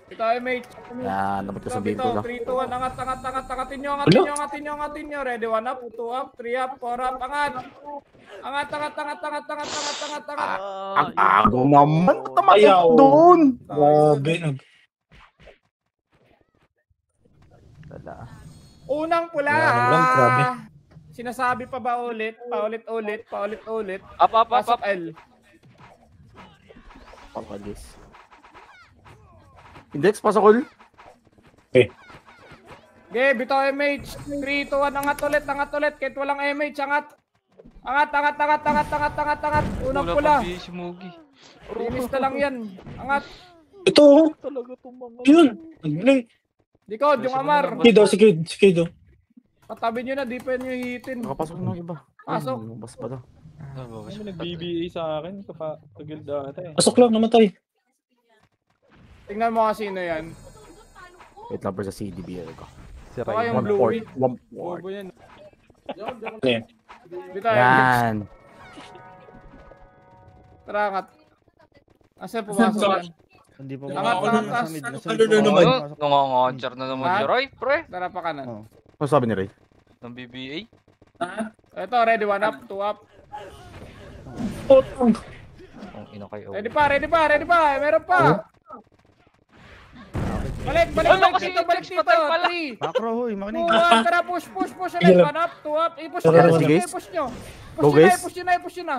Ito, mate. Yan, dapat ko sabihin ko na. 3, 2, 1, angatin nyo. Ready, 1 up, 2 up, 3 up, 4 up, angat. Angat. Ang ago naman! Tamatay Ayaw. doon! Grabe. Wala. Unang pula. Yan lang, grabe. Sinasabi pa ba ulit? Paulit-ulit. Up. L. Pakalis. Index, pasok call. Okay, bitaw MH. 3, 2, 1, angat ulit. Kahit walang MH, angat. Angat. Unang Wala pula. pa si Mugi. Linis na lang yan. Angat. Ito oh. Talaga itong mga... Yun. Nag-blink. Dikod, yung Amar. Si Kido. Katabi nyo na, di pa nyo hihitin. Nakapasok ng iba. Pasok. Bas pa to. Ano nag-BBA sa akin? Kapatagil data eh. Pasok lang, namatay. Tingnan mo kasi sino yan. Wait lang pa sa CDBL ko. Si Baka Ray. yung Bluey. One port. Bobo yan. Ayan. Bitaw MH. Yan. Tara, angat. Asa pumasok yan? Hindi pa Angat, ba? angat, Nasa mid, angat. nasa Ano mid na pa. naman? Nanganganchar na naman Ha? si Roy, pre. Tara pa kanan. Oh. Ano sabi ni Ray? Ng BBA. Ito, ready, 1 up, 2 up. Putang. Ang ina kayo. Ready pa. Meron pa. Balik Ano kasi dito, balik Index, dito. patay pala. 3, Macro, huy, 2, makinig. 1, tara, push ulit. Hirap. 1 up, 2 up. I-push Tara, nyo, sige. push nyo. Go, guys. Push nyo na.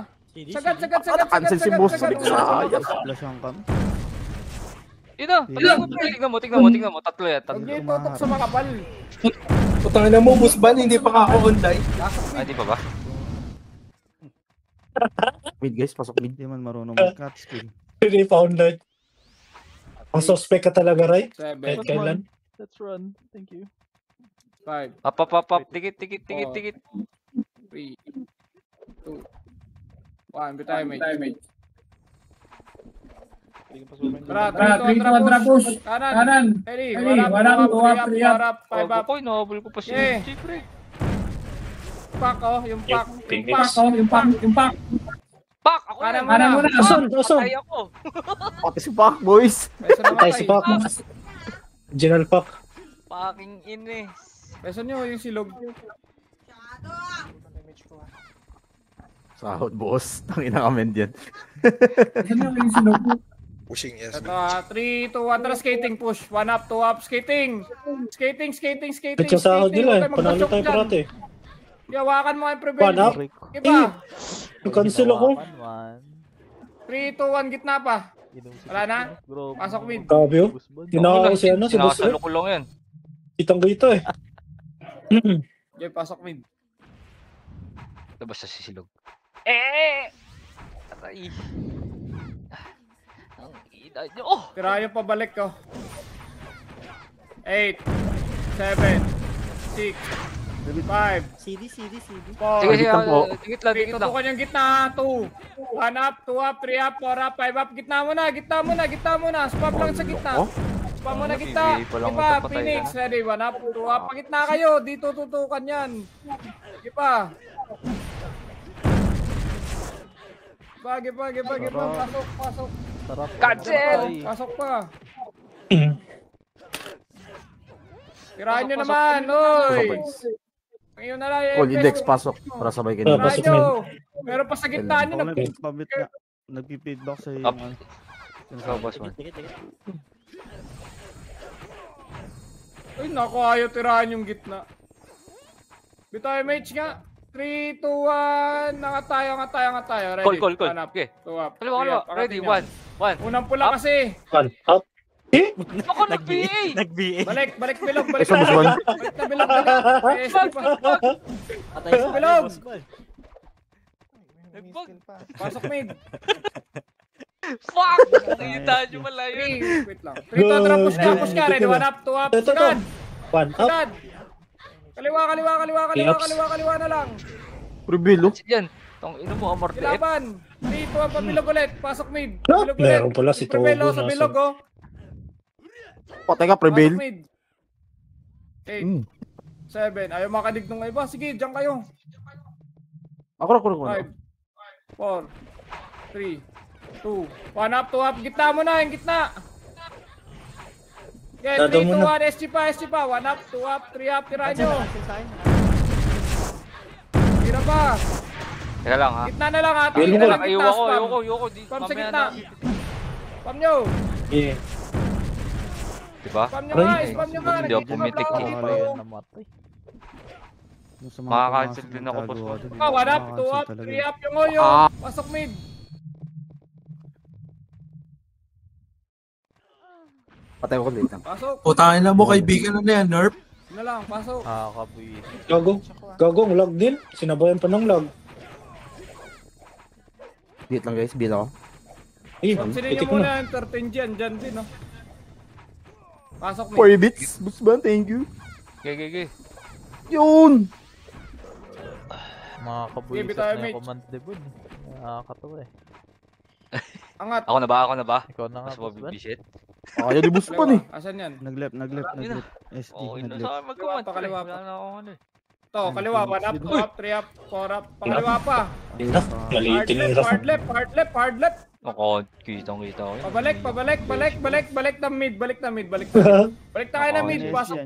Sagad. Cancel si boss. Sayang. Flash ang cam. Ina, tingnan mo. Tatlo yan, Huwag tatlo. nyo itutok sa makapal. Putang na mo, boss ban, hindi pa ka ako online. Ay, di pa ba? Mid guys, pasok mid. Hindi man marunong mag-cut skill. Hindi found that. Ang suspect ka talaga, Ray? 7, Kahit kailan? Let's run. Thank you. 5, Up. Tikit. 3, 2, 1. Bitay, mate. Tara, 3, 2, 1, tara, push. Kanan. Ready, 1 up, 2 up, 3 up, 5 up. Ako, inahabol ko pa si Eh. MJ, pre. Pack, oh, yung pack. Pak! Ako Kanan na. muna. Asan? Patay ako. Pati si Pac, boys. Peso na Patay si Pac. General Pac. Fucking ines. Peso nyo yung silog. Sahod, boss. Tangina ka, yan. Pushing yes. Ito, 3, 2, 1, tara, skating, push. 1 up, 2 up, skating. Skating. Pitsa sahod nila eh. Panalo tayo parate. Yawakan mo yung prevail. 1 up. Iba. Cancel ako. 3, 2, 1, gitna pa. Wala na? Pasok mid. Grabe oh. Tinaka ko si ano, si Boss Red. Sinasalo ko lang yan. Kitang dito eh. Okay, pasok mid. Labas sa sisilog. Aray. Ang ina nyo. Oh! Tirayo pabalik ko. 8, 7, 6, 5, CD. 4, Sige, Dikit lang po. dikit lang. tutukan yung gitna. 2, 1 up, 2 up, 3 up, 4 up, 5 up. Gitna muna. Spam lang sa gitna. Spam muna gitna. Sige, palang Iba, magpapatay Phoenix. Ready, 1 up, 2 up. Pagitna kayo. Dito tutukan yan. Iba. Gipag. Pasok. Cancel! Pasok pa. Tirahan nyo naman, oy! Ngayon na lang yung Call index, pasok. Para sabay kayo. Pasok Tirahan nyo! Meron pa sa gitna nyo. Pabit na. Nagpi-feedback sa Up. yung... Ikaw, boss man. Ay, naku, ayaw tirahan yung gitna. Bitaw MH nga. 3, 2, 1. Nga tayo. Ready? Call. 1 up, Okay. 2 up. Kaliwa. 3 up. Ready, Angatin 1. Unang pula kasi. 1 up. Ako nag-BA! Balik bilog. Isa, boss man. Balik na bilog. Bilog. Nagbag! Pasok mid. Fuck! Nakita nyo malayo. 3, wait lang. 3, 2, tara, push ka. Ready, 1 up, 2 up. Ito. Sugad. 1 up. Sugad. Kaliwa na lang. Reveal, oh. Yan. Tong ino mo, amorte. Kilaban. 3, 2, 1, pabilog ulit. Pasok mid. No, Bilog ulit. meron pala si Togo. Prevail, sa bilog, oh. Patay ka, prevail. Pasok mid. 8, 7. Ayaw makadig ng iba. Sige, dyan kayo. Ako. 5, 4, 3, 2, 1 up, 2 up. Gitna mo na, yung gitna. Okay, 3, 2, 1, SG pa. 1 up, 2 up, 3 up. Tirahan nyo. Tira pa. Teka lang ha. Gitna na lang ha. Teka lang, Gitna, spam. ayoko. Spam sa Mamaya gitna. na. Spam nyo. Yeah. Diba? Spam nyo nga. Hindi ako pumitik eh. Makakancel din ako, boss. 1 up, 2 up, 3 up yung oyo. Pasok mid. Patay ko ulit. Pasok. Putangin na mo, kaibigan na yan, Nerf. Na lang, pasok. Gago, lag din. Sinabayan pa ng lag. Beat lang, guys. Beat ako. Pansinin nyo Itik muna na. yung 13 dyan din, no? Pasok mid. 4 bits. Boss man, thank you. Okay. Yun! Mga kabulisan na yung command debut. Nakakatawa eh. Angat. Ako na ba? Ikaw na nga, Mas boss man. mabibisit. Ayaw di boss man eh. Asan yan? Nag-left. SD, Oo, ino nag-left. sa akin mag-command. Kaliwa pa. Wala na akong ano eh. Ito, kaliwa. 1 up, 2 up, 3 up, 4 up. Pakaliwa pa. Maliitin yung rasa. Hard left. Ako, kitang-kita ko yun. Balik na mid. Balik na kayo na mid. Pasok.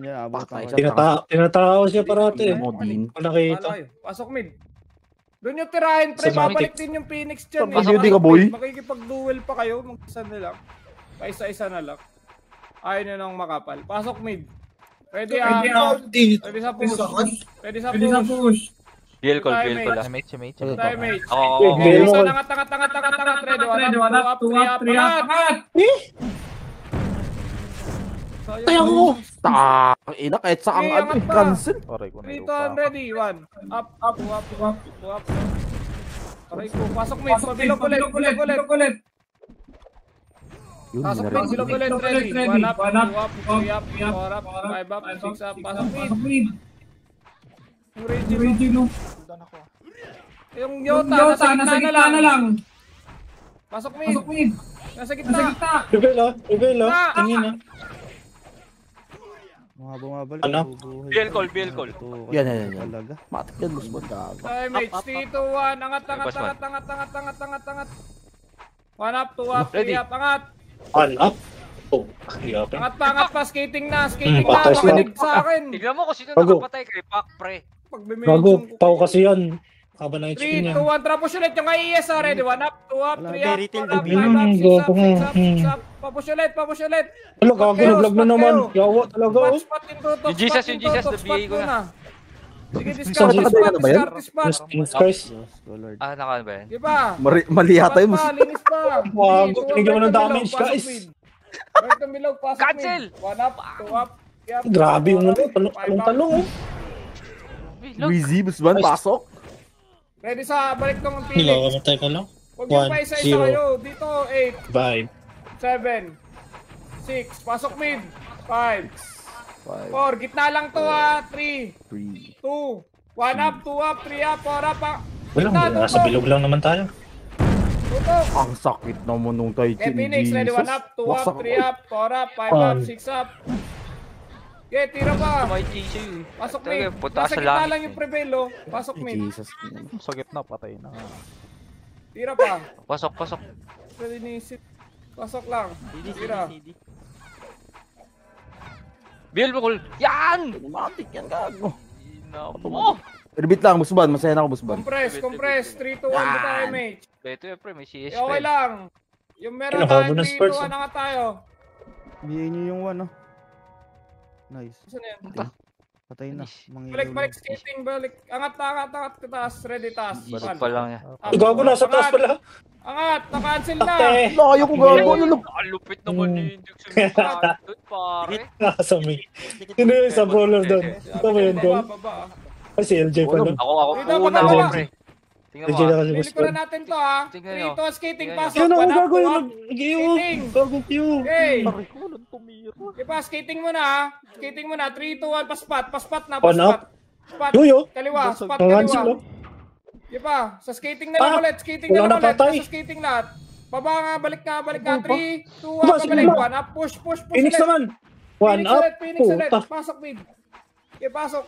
Tinatao siya parate eh. Modin. Kung nakita. Pasok mid. Doon yung tirahin, pre. Sa Babalik Matic. din yung Phoenix dyan. Pasok hindi ka, boy. Makikipag-duel pa kayo. Mag-isa na lang. Paisa-isa na lang. Ayaw nyo nang makapal. Pasok mid. Ready sa push. BL call lang. Mate. Time Ako. Okay, isa tangat. Ready, 1 up, 2 up, 3 up. Kaya ko. Ina, kahit sa ang Okay, ano angat eh. pa. Cancel. Aray ko na Dito, ready, 1. Up. 2 up. Aray ko, pasok mid. Pabilog ulit. Yun, Pasok minarap. mid, bilog ulit. Ready, 1 up, 2 up, 3 up, 4 up, 5 up, 6 up. Pasok mid. Yung Reggie, no? Yung Yota, nasa gitna na lang. Pasok mid. Nasa gitna. Rebel ah. Tingin ah. Mga bumabalik. Ano? bubuhay. BL call. Yan. Talaga. Matik yan, boss man. Gago. MH, 3, 2, 1. Angat. One up, 2 up, 3 up. Angat. On up. Oh, hirap. Angat pa. Skating na. patay sila. Makinig sa akin. Tignan mo kung sino Bago. nakapatay kay Pac, pre. Bago, tao kasi yan. Haba na 3, 2, HP niya. 1. Trapush ulit yung IES. Ready. 1 up, 2 up, 3 up, 4 up, 5 up, 6 up. Papush ulit. Wala, gago, naglag na naman. Yawa talaga oh. Spot into top. Yung Jesus, nabigay ko na. Sige, Saan discard spot. Christ. Naka ba yan? Di ba? Mali yata yun, boss. Linis pa. Gago, tingnan mo ng damage, guys. Right to below, pasok Cancel! mid. 1 up, 2 up. Grabe yung talong oh. Wheezy, boss man. Pasok. Ready sa balik tong pili. Nilakamatay ka lang. Huwag yung 1, pa isa 0. kayo. Dito, 8, 5. 7, 6. Pasok mid. 5, 5, 4. Gitna lang to 3, 2, 1 up, 2 up, 3 up, 4 up. Wala, nasa bilog lang naman tayo. Tutok. Ang sakit naman nung tayo. Okay, Phoenix, ready, 1 up, 2 up, 3 up, 4 up, 5 up, 6 up. Okay, tira pa. May GC yun. Pasok Talaga, mid. punta Nasa sa gitna langit lang yung prevail, oh. Pasok mid. Jesus. Sa gitna, patay na. Tira pa. Pasok. Pwede ni-sit. Pasok lang. Tira. BL call. Yan! Matik yan, gago. Ina mo! Repeat lang, boss man. Masaya na ako, boss man. Compress. 3, 2, 1 dito MH. Ito yung pre, may CS Okay pa. lang. Yung meron Kinakabahan tayo, ng 3, Spurs, 2, 1 na nga tayo. Bigay niyo yung 1, oh. Nice. Saan yan? Patay na. Balik, skating, balik. Angat, taas, ready, taas. Isip pa lang niya. Gago, nasa taas pala. Angat, na-cancel na. Ate. Layo ko, gago. Ano lang? Ang lupit naman ni Index yung doon, pare. Nasa may. Sino yung isa brawler doon? Ito ba yun doon? Baba. Ay, si LJ pala. Ako, Dito, una baba. ako, pre. Tingnan LJ mo. na kasi boss. Pilikuran natin to, ha. Tingnan 3, nyo. 2, skating, Tingnan pasok. Yan ako, 1 up, gago 2 yung up. nag-iyo. Skating. Gago Q. Okay. Parikulan tumira. Okay pa, skating mo na, ha. Skating mo na. 3, 2, 1, paspat na, On up. Spot. Yoyo. Kaliwa, spot Pangan kaliwa. sila. Di ba? Sa skating na lang ulit. Skating na Wala lang ulit. napatay. Sa skating lahat. Baba nga, balik ka. 3, 2, 1, Boss, pabalik. iba. 1 up, push Phoenix ulit. naman. 1 up. Phoenix ulit. Puta. Pasok mid. Okay, pasok.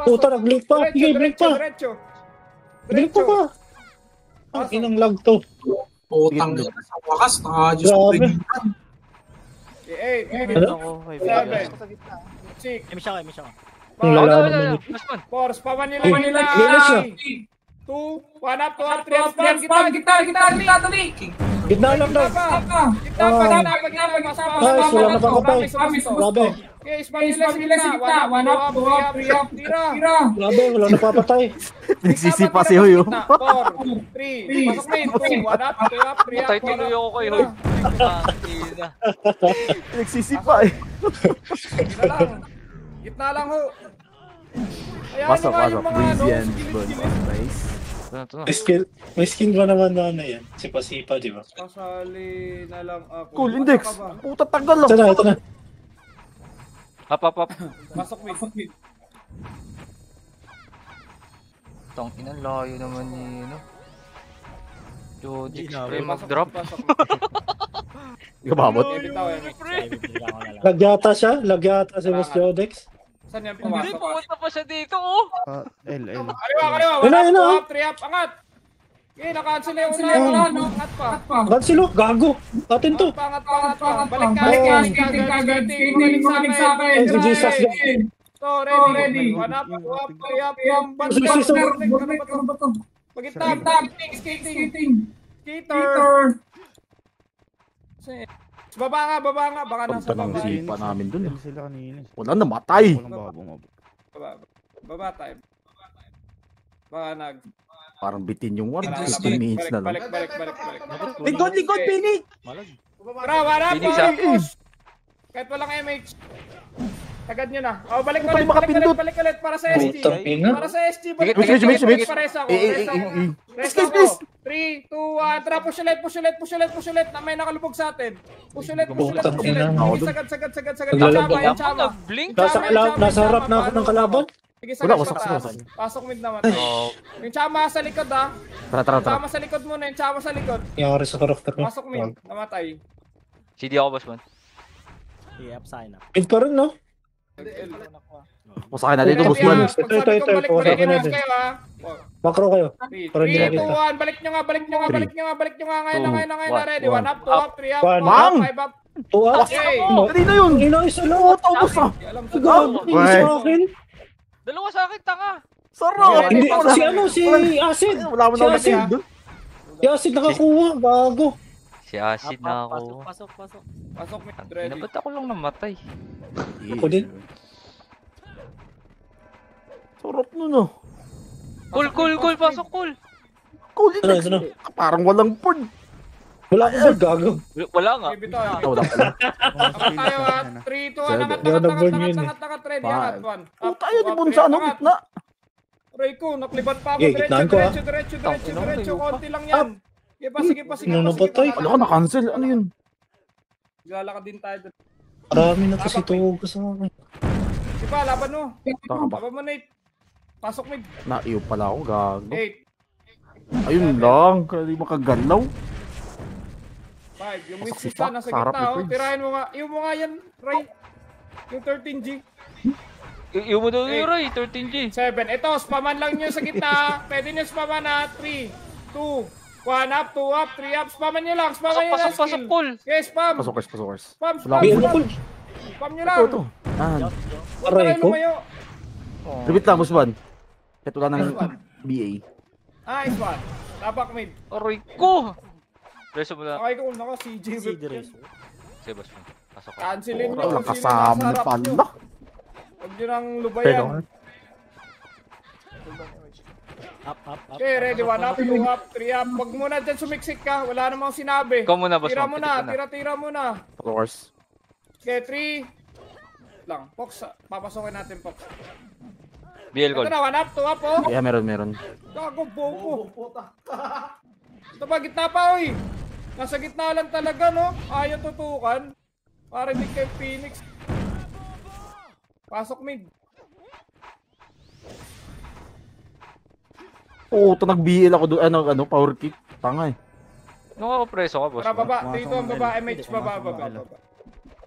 Puta, nag-blink pa. Sige, blink pa. Blink pa pa. Ang inang lag to. Putang ina sa wakas, naka-adjust Grabe. rin. 8, Ako, 7, 6, Emi siya. Ang lala naman yun. 4, pawan nila. Linis na. 2, 1 up, 2 up, 3 up, 4, gitna, tuloy. Gitna lang daw. Gitna pa, Guys, wala na papatay. Grabe. Okay, spam nila sa gitna. 1 up, 2 up, 3 up, tira. Grabe, wala na papatay. Nagsisipa si Huy, oh. 4, 3, pasok mid, 1 up, 2 up, 3 up, Patay tuloy ako kay Hoy. Ina. Nagsisipa eh. Gitna lang ho. Ayan Pasok. yung mga Breezy ano, and Bun. skills. Nice. May skill ba naman na ano yan? Sipa-sipa, di ba? Kasali na lang ako. Cool, Basta Index. ka ba? Puta, tagal Ito lang. na. Up. Pasok mid. Tang ina, layo naman ni, ano. Jodix, pre, Pasok, mag-drop. pasok. Kababot. Bitaw, Pre. Lagyata siya. Lagyata si Boss Jodex. Saan yan Hindi, pumasok? pumunta pa siya dito, oh. L. Kaliwa. Yun na. 1 up, 2 up, 3 up, angat. Okay, naka-cancel yung una. Angat pa. Cancelo. Gago. Atin to. Angat pa. Balik ka. Skating sa akin. Ay, si Jesus. So, ready. 1 up, 2 up, 3 up. Pagitag. Skating. Skater. Baba nga. Baka nasa Punta ng baba. sipa namin dun. L sila kanina. Wala, namatay. Walang babong. Baba tayo. Baka Parang bitin yung one. Balik, 15 minutes na lang. Balik. Likod, Phoenix! Tara, wala Phoenix, pa. ah. Push. Kahit walang MH. Tagad nyo na. Oh, balik Pwede makapindot. ulit para sa SG. Putang ina. Para sa SG. Balik Mitch. Pares ako. Please, please. 3, 2, 1. Tara, push ulit. Na may nakalubog sa atin. Push ulit. Putang ina. Sagad. Naglalabog Yung ako. Chama. Nag-blink. Nasa harap na ako ng kalaban. Sige, Wala, sagad wasak, pataas. wasak. Pasok mid naman. Yung tsama sa likod ah. Tara. Tsama sa likod muna, yung tsama sa likod. Yung oras sa character ko. Pasok mid, namatay. CD ako, boss man. I-up sign up. Mid pa rin, no? Masakay na dito, boss Ready, man. ah. Pag sabi ko balik Ito. kayo ah. Macro kayo. Para 3, hindi 2, nakita. 1, balik nyo nga. Balik nyo nga. Ngayon na. Ready, 1 up, 2 up, 3 up, 4 One. up, Mang! 5 up. Tuwa. Okay. Dali na yun. Inaisa lang. Tapos ah. Alam ko. Siguro, sa akin. Dalawa sa akin, tanga. Sarap. Hindi, pasok. si Acid. Wala mo na Si ulit Acid. doon. Si Acid nakakuha. Bago. Si Acid na Pasok, ako. pasok, pasok. Pasok mid, Ina, ready. ba't ako lang namatay? Ako din. Sarap nun ah. Cool, pasok, cool. Cool Ano, index. ano? Parang walang pord. Wala akong bird, gago. Wala nga. Give it all. Wala pala. Angat tayo ah. 3, 2, 1, angat, ready, angat, 1. Oh, tayo di mo sa ano, gitna. Aray ko, nakliban pa ako. Okay, gitnaan ko, Diretso. Konti lang yan. Sige pa. Ano napatay? Wala ka na-cancel. Ano yun? Lalakad din tayo. Marami na kasi tuwag ka sa akin. Di ba, laban mo. Taka ba? Laban mo, Nate. Pasok mid. Naiyo pala ako, gago. 8, Ayun lang, kaya di makagalaw. 5. Yung Pasok wings si isa, Fox, nasa sarap gitna. ni Oh. Prince. Tirahin mo nga. Iyo mo nga yan, Ray. Yung 13G. Iyon mo daw yung Ray, 13G. 7. Ito, spaman lang nyo sa gitna. Pwede nyo spaman na. 3, 2, 1 up, 2 up, 3 up. Spaman nyo lang. Spaman nyo lang Pasok, skill. cool. Okay, spam. Pasokers. Spam. Wala May ko. ano ko? Spam nyo lang. Ito. Ah, Aray Try ko. lumayo. repeat lang, boss man. Ito lang ng Nice one. BA. Nice one. Tabak mid. Aray ko. Reso mo na. Okay ko, nako, CJ whip CD yan. race. Sige, boss man. Pasok ka. Cancelin nyo. Wala kung sino kasama nasa na harap nyo. pala. Huwag nyo nang lubayan. Up. Okay, ready. 1 up, 2 up, 3 up. Huwag muna dyan sumiksik ka. Wala namang sinabi. Ikaw muna, boss Tira man. mo na. Tira mo na. Pasokers. Okay, 3 lang. Fox, papasokin natin, Fox. BL Ito call. na, 1 up, 2 up, oh. Yeah, meron. Gago, bobo. Ito pa, gitna pa, oy. Nasa gitna lang talaga, no? Ayaw tutukan. Para hindi kay Phoenix. Pasok mid. Oo, ito nag-BL ako doon. Ano, power kick. Tanga eh. Nung ako preso ka, boss Tara, man. baba. Dito ang baba. MH, baba.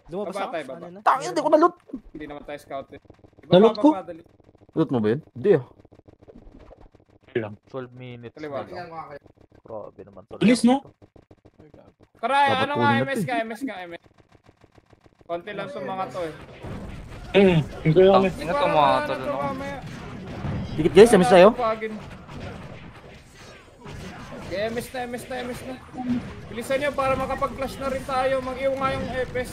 Lumabas Baba ako. tayo, baba. Ano na? Tanga, hindi ko nalot. Hindi naman tayo scout eh. Nalot ko? Dali. Nalot mo ba yun? Hindi ah. 12 minutes. Kaliwa. Grabe naman to. Bilis, no? Tara, Dapat ano kunin nga, na MS to ka. Konti lang itong mga to eh. Hindi kami. Ina to mga to. Ano to mamaya? Dikit guys, samis tayo. Pagin. Okay, MS na. Bilisan nyo para makapag-flash na rin tayo. Mag-iw nga yung EPS.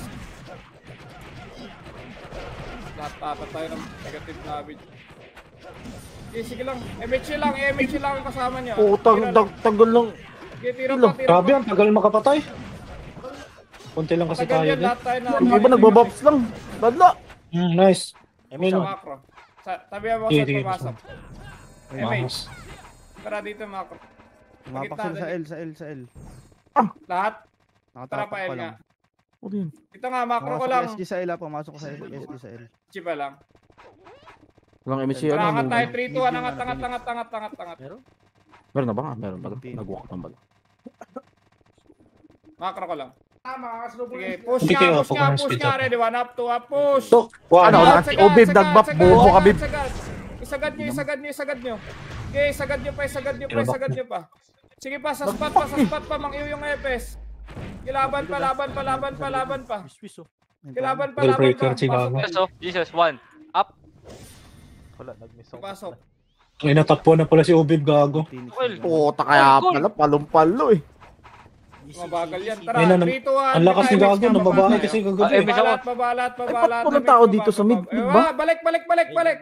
Lahat tayo ng negative navige. Okay, sige lang. MH lang ang kasama niya. Oo, tagal lang. Okay, tira lang. pa. Grabe, ang tagal makapatay. Konti lang kasi Tagal tayo yan, din. lahat tayo na. Yung iba nagbabops lang. Badla. Nice. Sa macro. Tabi mo Sige, sa sige, pumasok. MH. Vamos. Tara dito macro. Umapak sila sa L. Lahat. Tara Nakatapak pa pa L nga. lang. Ano yun? Ito nga, macro ko Pumasok lang. SG sa L, pumasok ko sa SG sa L. Chiba lang. Walang MSC Tara, ano. angat tayo. 3, 2, 1, angat. Meron na ba nga? Meron ba? Nag-walk ng bala. Macro ko lang. Sige, push Hindi kayo, nga. speed up. Ready, 1 up, 2 up, push. So, Ano, wow. lahat si Obib nag-buff. Bobo ka, Bib. Isagad nyo. Okay, isagad nyo pa. Sige pa, sa spot pa, mang-iw yung EPS. Laban pa. Kilaban pa. Breaker, Chicago. Jesus, 1. Up. Wala, nag-miss ako. Pasok. Ay, natapon na pala si Obib, gago. Well, Puta kaya pala, palong-palo eh. Mabagal yan. Tara, Ayun na, 3, 2, 1. Ang lakas ni Gago, nababae kasi gagabi. Babalat. Ba't walang tao dito sa mid ba? Balik.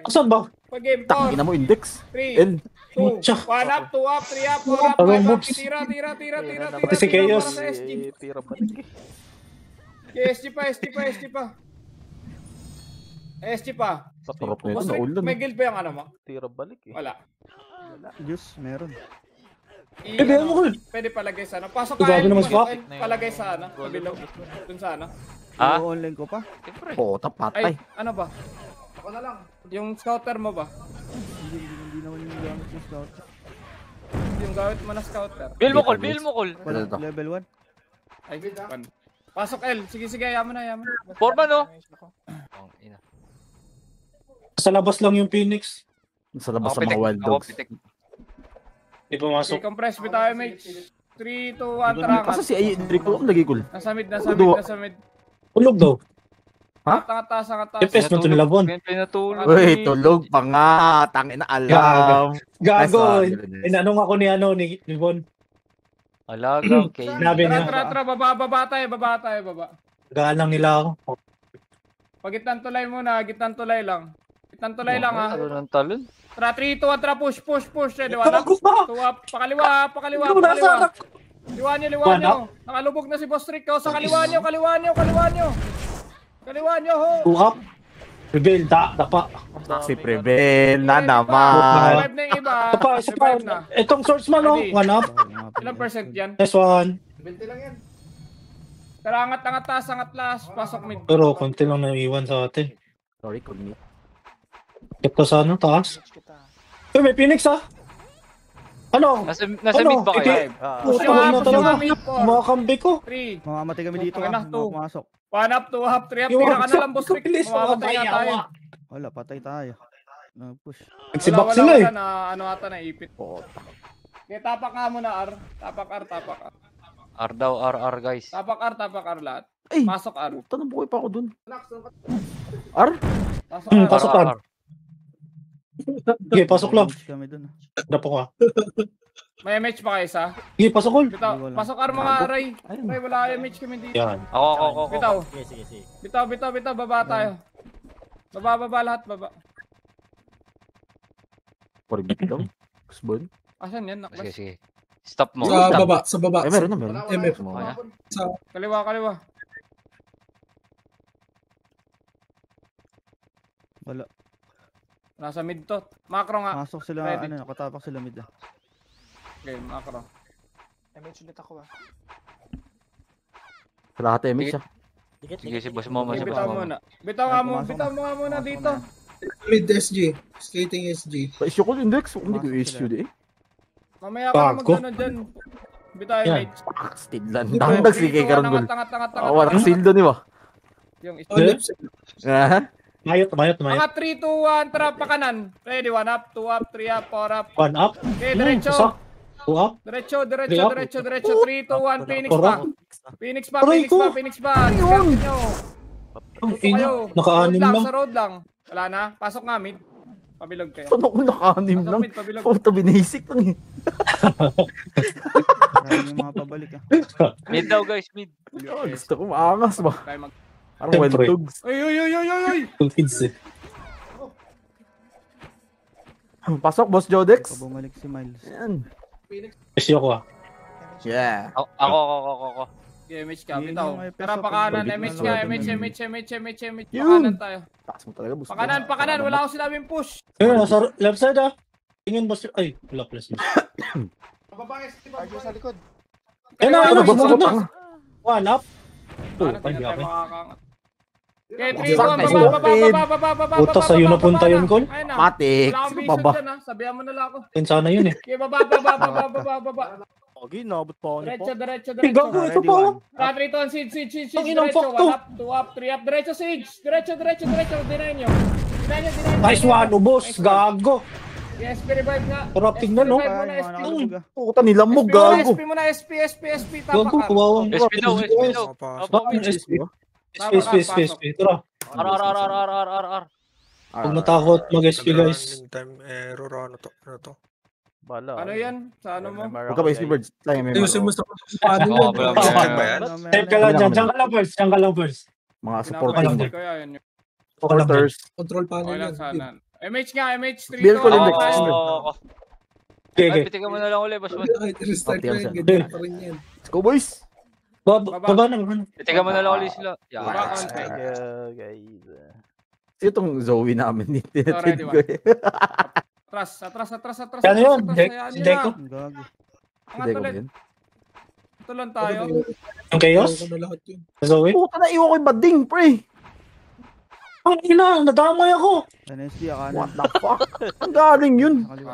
Asan ba? Pag game 4, Tangina mo, index. 3, L. 2, 1 Mucha. up, 2 up, 3 up, 4 up, Parang 5 up. moves. Tira. Pati si Chaos. Para sa SG. Tira balik eh. SG pa. SG pa. Sarap na ito, Boss Rick, naulan. may guild ba yung ano mo? Tira balik eh. Wala. Juice, meron. Bebe, ano ko? Pwede palagay sa ano. Pasok Ito, gago naman si Fuck. palagay sa ano. Kabilog. Dun sa ano. Ha? Online ko pa. Siyempre. Puta, patay. Ay, ano ba? Ako na lang. Yung scouter mo ba? gamit yung scout. Yung gawit mo na scouter. Bil mo, Col. Bil mo, Col. Wala, Ito. level 1. Ay, pan. Pasok L. Sige, yaman na. Forma, no? Ang ina. Sa labas lang yung Phoenix. Sa labas Ako sa mga pitik. wild Ako dogs. pitik. Di pumasok. Okay, compress bit tayo, mate. 3, 2, 1, tarangat. Kasi si Enrico ang lagi cool. Nasa mid. Tulog daw. Ha? Taas. FPS mo ito nilabon. Pinatulog. Uy, tulog pa nga. Tangina alam. Gago. Nice one. Inanong ako ni Bon. Alaga, okay. Sinabi niya. Tara, baba tayo. Gaan lang nila ako. Pagitang tulay muna, gitang tulay lang. Gitang tulay lang ha. Talon. Tara, 3, 2, 1, tara, push. Di ba? Gago ba? Pakaliwa. Liwa nyo. Nakalubog na si Boss Rick. Sa kaliwa nyo. Ho. Up. Rebel, dapa. Si Prevel na naman. Revive na yung iba. Isa pa. Revive na. Itong swordsman, no? Ready. 1 up. Ilang percent yan? Nice one. 20 lang yan. Tara, angat taas. Pasok mid. Pero konti lang naiwan sa atin. Sorry, cognate. Ito sa ano, taas. Uy, may Phoenix ah. Ano? Nasa Ano? mid ba kayo? Puta na talaga. mid. 4, Mga kambi ko. 3, Mamamatay kami dito Okay na, ah. two. Pumasok. 1 up, 2 up, 3 up. Yung Tira ka na lang, Boss Rick. bilis, Mamamatay na tayo. Wala, patay tayo. Push. Nagsibak sila eh. Na ano ata naipit. Kaya tapak nga muna R. Tapak R. R daw, R, guys. Tapak R lahat. Ay! Pasok R. Puta, nabuhay pa ako dun. R? Pasok R. Pasok lang. Sige, pasok lang. Push kami dun. Dapo ka. May MH pa kayo isa? Sige, pasok all. Bitaw. Wala. Pasok R mga Ray. Ray, wala MH kami dito. Yan. Ako. Bitaw. Bitaw. Baba tayo. Baba lahat. Porbit daw. Kusbon. Asan yan? Naklas. Sige. Stop mo. Sa Stop. baba, sa baba. Eh, meron na. MF. Kaya? Kaliwa. Wala. Nasa mid to. Macro nga. Pasok sila, Ready. nakatapak sila mid ah. Okay, macro. Sa lahat MX siya. Sige, si Boss Mama. Okay, Si Boss bitaw Mama. muna. Bitaw mo nga muna dito. Mid SG. Skating SG. Pa-issue ko yung index. Hindi ko issue di eh. Mamaya ka na Bago. mag-ano dyan. Bitaw Yan. MH. Still Dangdag si kay Karon Gol. Angat. Wala kang sildo ni ba? Yung Oh, left side. Ah. Mayot. Mga 3, 2, 1, tara pa kanan. Ready, 1 up, 2 up, 3 up, 4 up. 1 up. Okay, diretso. Isa. 2 up. Diretso. Three up. 3, 2, 1, Phoenix Pura. pa. Phoenix Aray ko. pa. Discount nyo. Ang Kayo. ina. Naka-anim lang. Sa road lang. Wala na. Pasok nga, mid. Pabilog kayo. Ano ko nakanim Pasok lang? mid, pabilog. Puta, binisik lang eh. Marami yung mga pabalik ah. Mid daw, guys. Mid. Gusto ko maangas ba? Tayo mag... Parang wild Siyempre. dogs. Ay! Full kids eh. Pasok, Boss Jodex. Baka bumalik si Miles. Yan. Kasi ako ah. Yeah. Ako. Okay, MH ka. Yun Bitaw. yung may Tara, peso. pakanan. Pwede MH na ka. lang. MH. Yun. Pakanan tayo. Taas mo talaga, Boss. Pakanan. Wala akong sinabing push. Ayun, nasa left side ah. Tingin ba siya? Ay, wala pala siya. Ayun na, Ano ba? sunod na. Ano? 1 up. Paano Ay, tingnan tayo okay. makakangat? Okay, 3, 2, Sakto, 1, baba. Puta, sa'yo napunta yun, Col. Ayun na. Matik. Wala akong Sino vision pa ba? dyan ha. Sabihan mo na lang ako. Yun sana yun eh. Okay, baba. Okay, nabot pa ako ni Pop. Diretso. Ay, gago, ito pa oh. Tara, 3, 2, 1, siege. Ang inang Diretso, fuck to. 1 up, 2 up, 3 up. Diretso, siege. Diretso. Deny nyo. Nice one, ubos. Gago. SP revive nga. Sarap tignan, no? SP revive muna, Ay, mga SP. nakalubog ah. Puta, nilamog, gago. SP muna, SP. Gago, Tapak ka. kawawa. SP daw. Bakit SP? SP. Tara. R. Huwag matakot mag-SP guys. Time error, ano to? Bala. Ano yan? Sa ano mo? Huwag ka ba, SP Birds? Tayo may Ayusin mo mga sa paano Oo, yun. wala Sakit ba ba yan? Diyan ka lang dyan. Diyan ka lang first. supporting Pinapalagay ko yan. supporters. Control paano Okay lang yan. sana. MH nga, MH 3 Bill ko to. Lindex. Ako. Okay. Ay, pitigan mo na lang ulit, Boss Mad. Kahit restart Okay, ko sir. yan, ganyan pa rin yan. Let's go, boys! Baba naman. Pitigan mo na lang ulit sila. Baba, Yan. konti. Guys. Itong Zoe namin ni tinatid Ready, ko eh. Atras. Ano yun? Ayan Si Deco? yun na. Gago. Angat Hindi ko ulit. yun. Tulan tayo. Ang chaos? Ano lahat yun? Zoe? Puta na, iwan ko yung bading, pre! Ang ina, nadamay ako. NSD, akanan. What the fuck? Ang galing yun! Nakaliwa.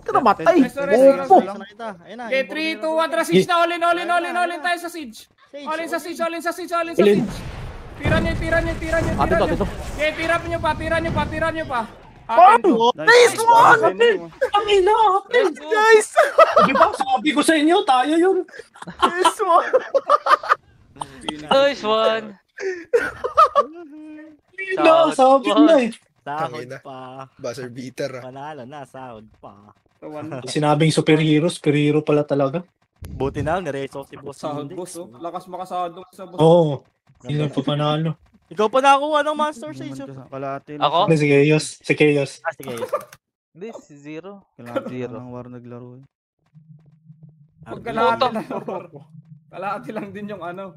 Ba't ka namatay? Resto. Lang na kita. Ayun na. Okay, 3, 2, 1, tara siege na. All in tayo sa siege. All in sa siege. Tira nyo. Dito. Okay, tira nyo pa. Nice one! Ang ina! Guys! Di ba? Sabi ko sa inyo, tayo yun. Nice one! Nice one! No, sabi ko na eh. Sahod pa. Buzzer beater. Panalo na, sahod pa. Sinabing superhero pala talaga. Buti na, nireso si boss. Sahod boss, oh. Lakas makasahod dong sa boss. Oo. Hindi na pa panalo. Ikaw pa nakakuha ng Master Sage. Kalahati lang. Ako? Si Chaos. Sige. Hindi, si Zero. Kalahati Zero. lang ng war naglaro. Kalahati lang din yung ano.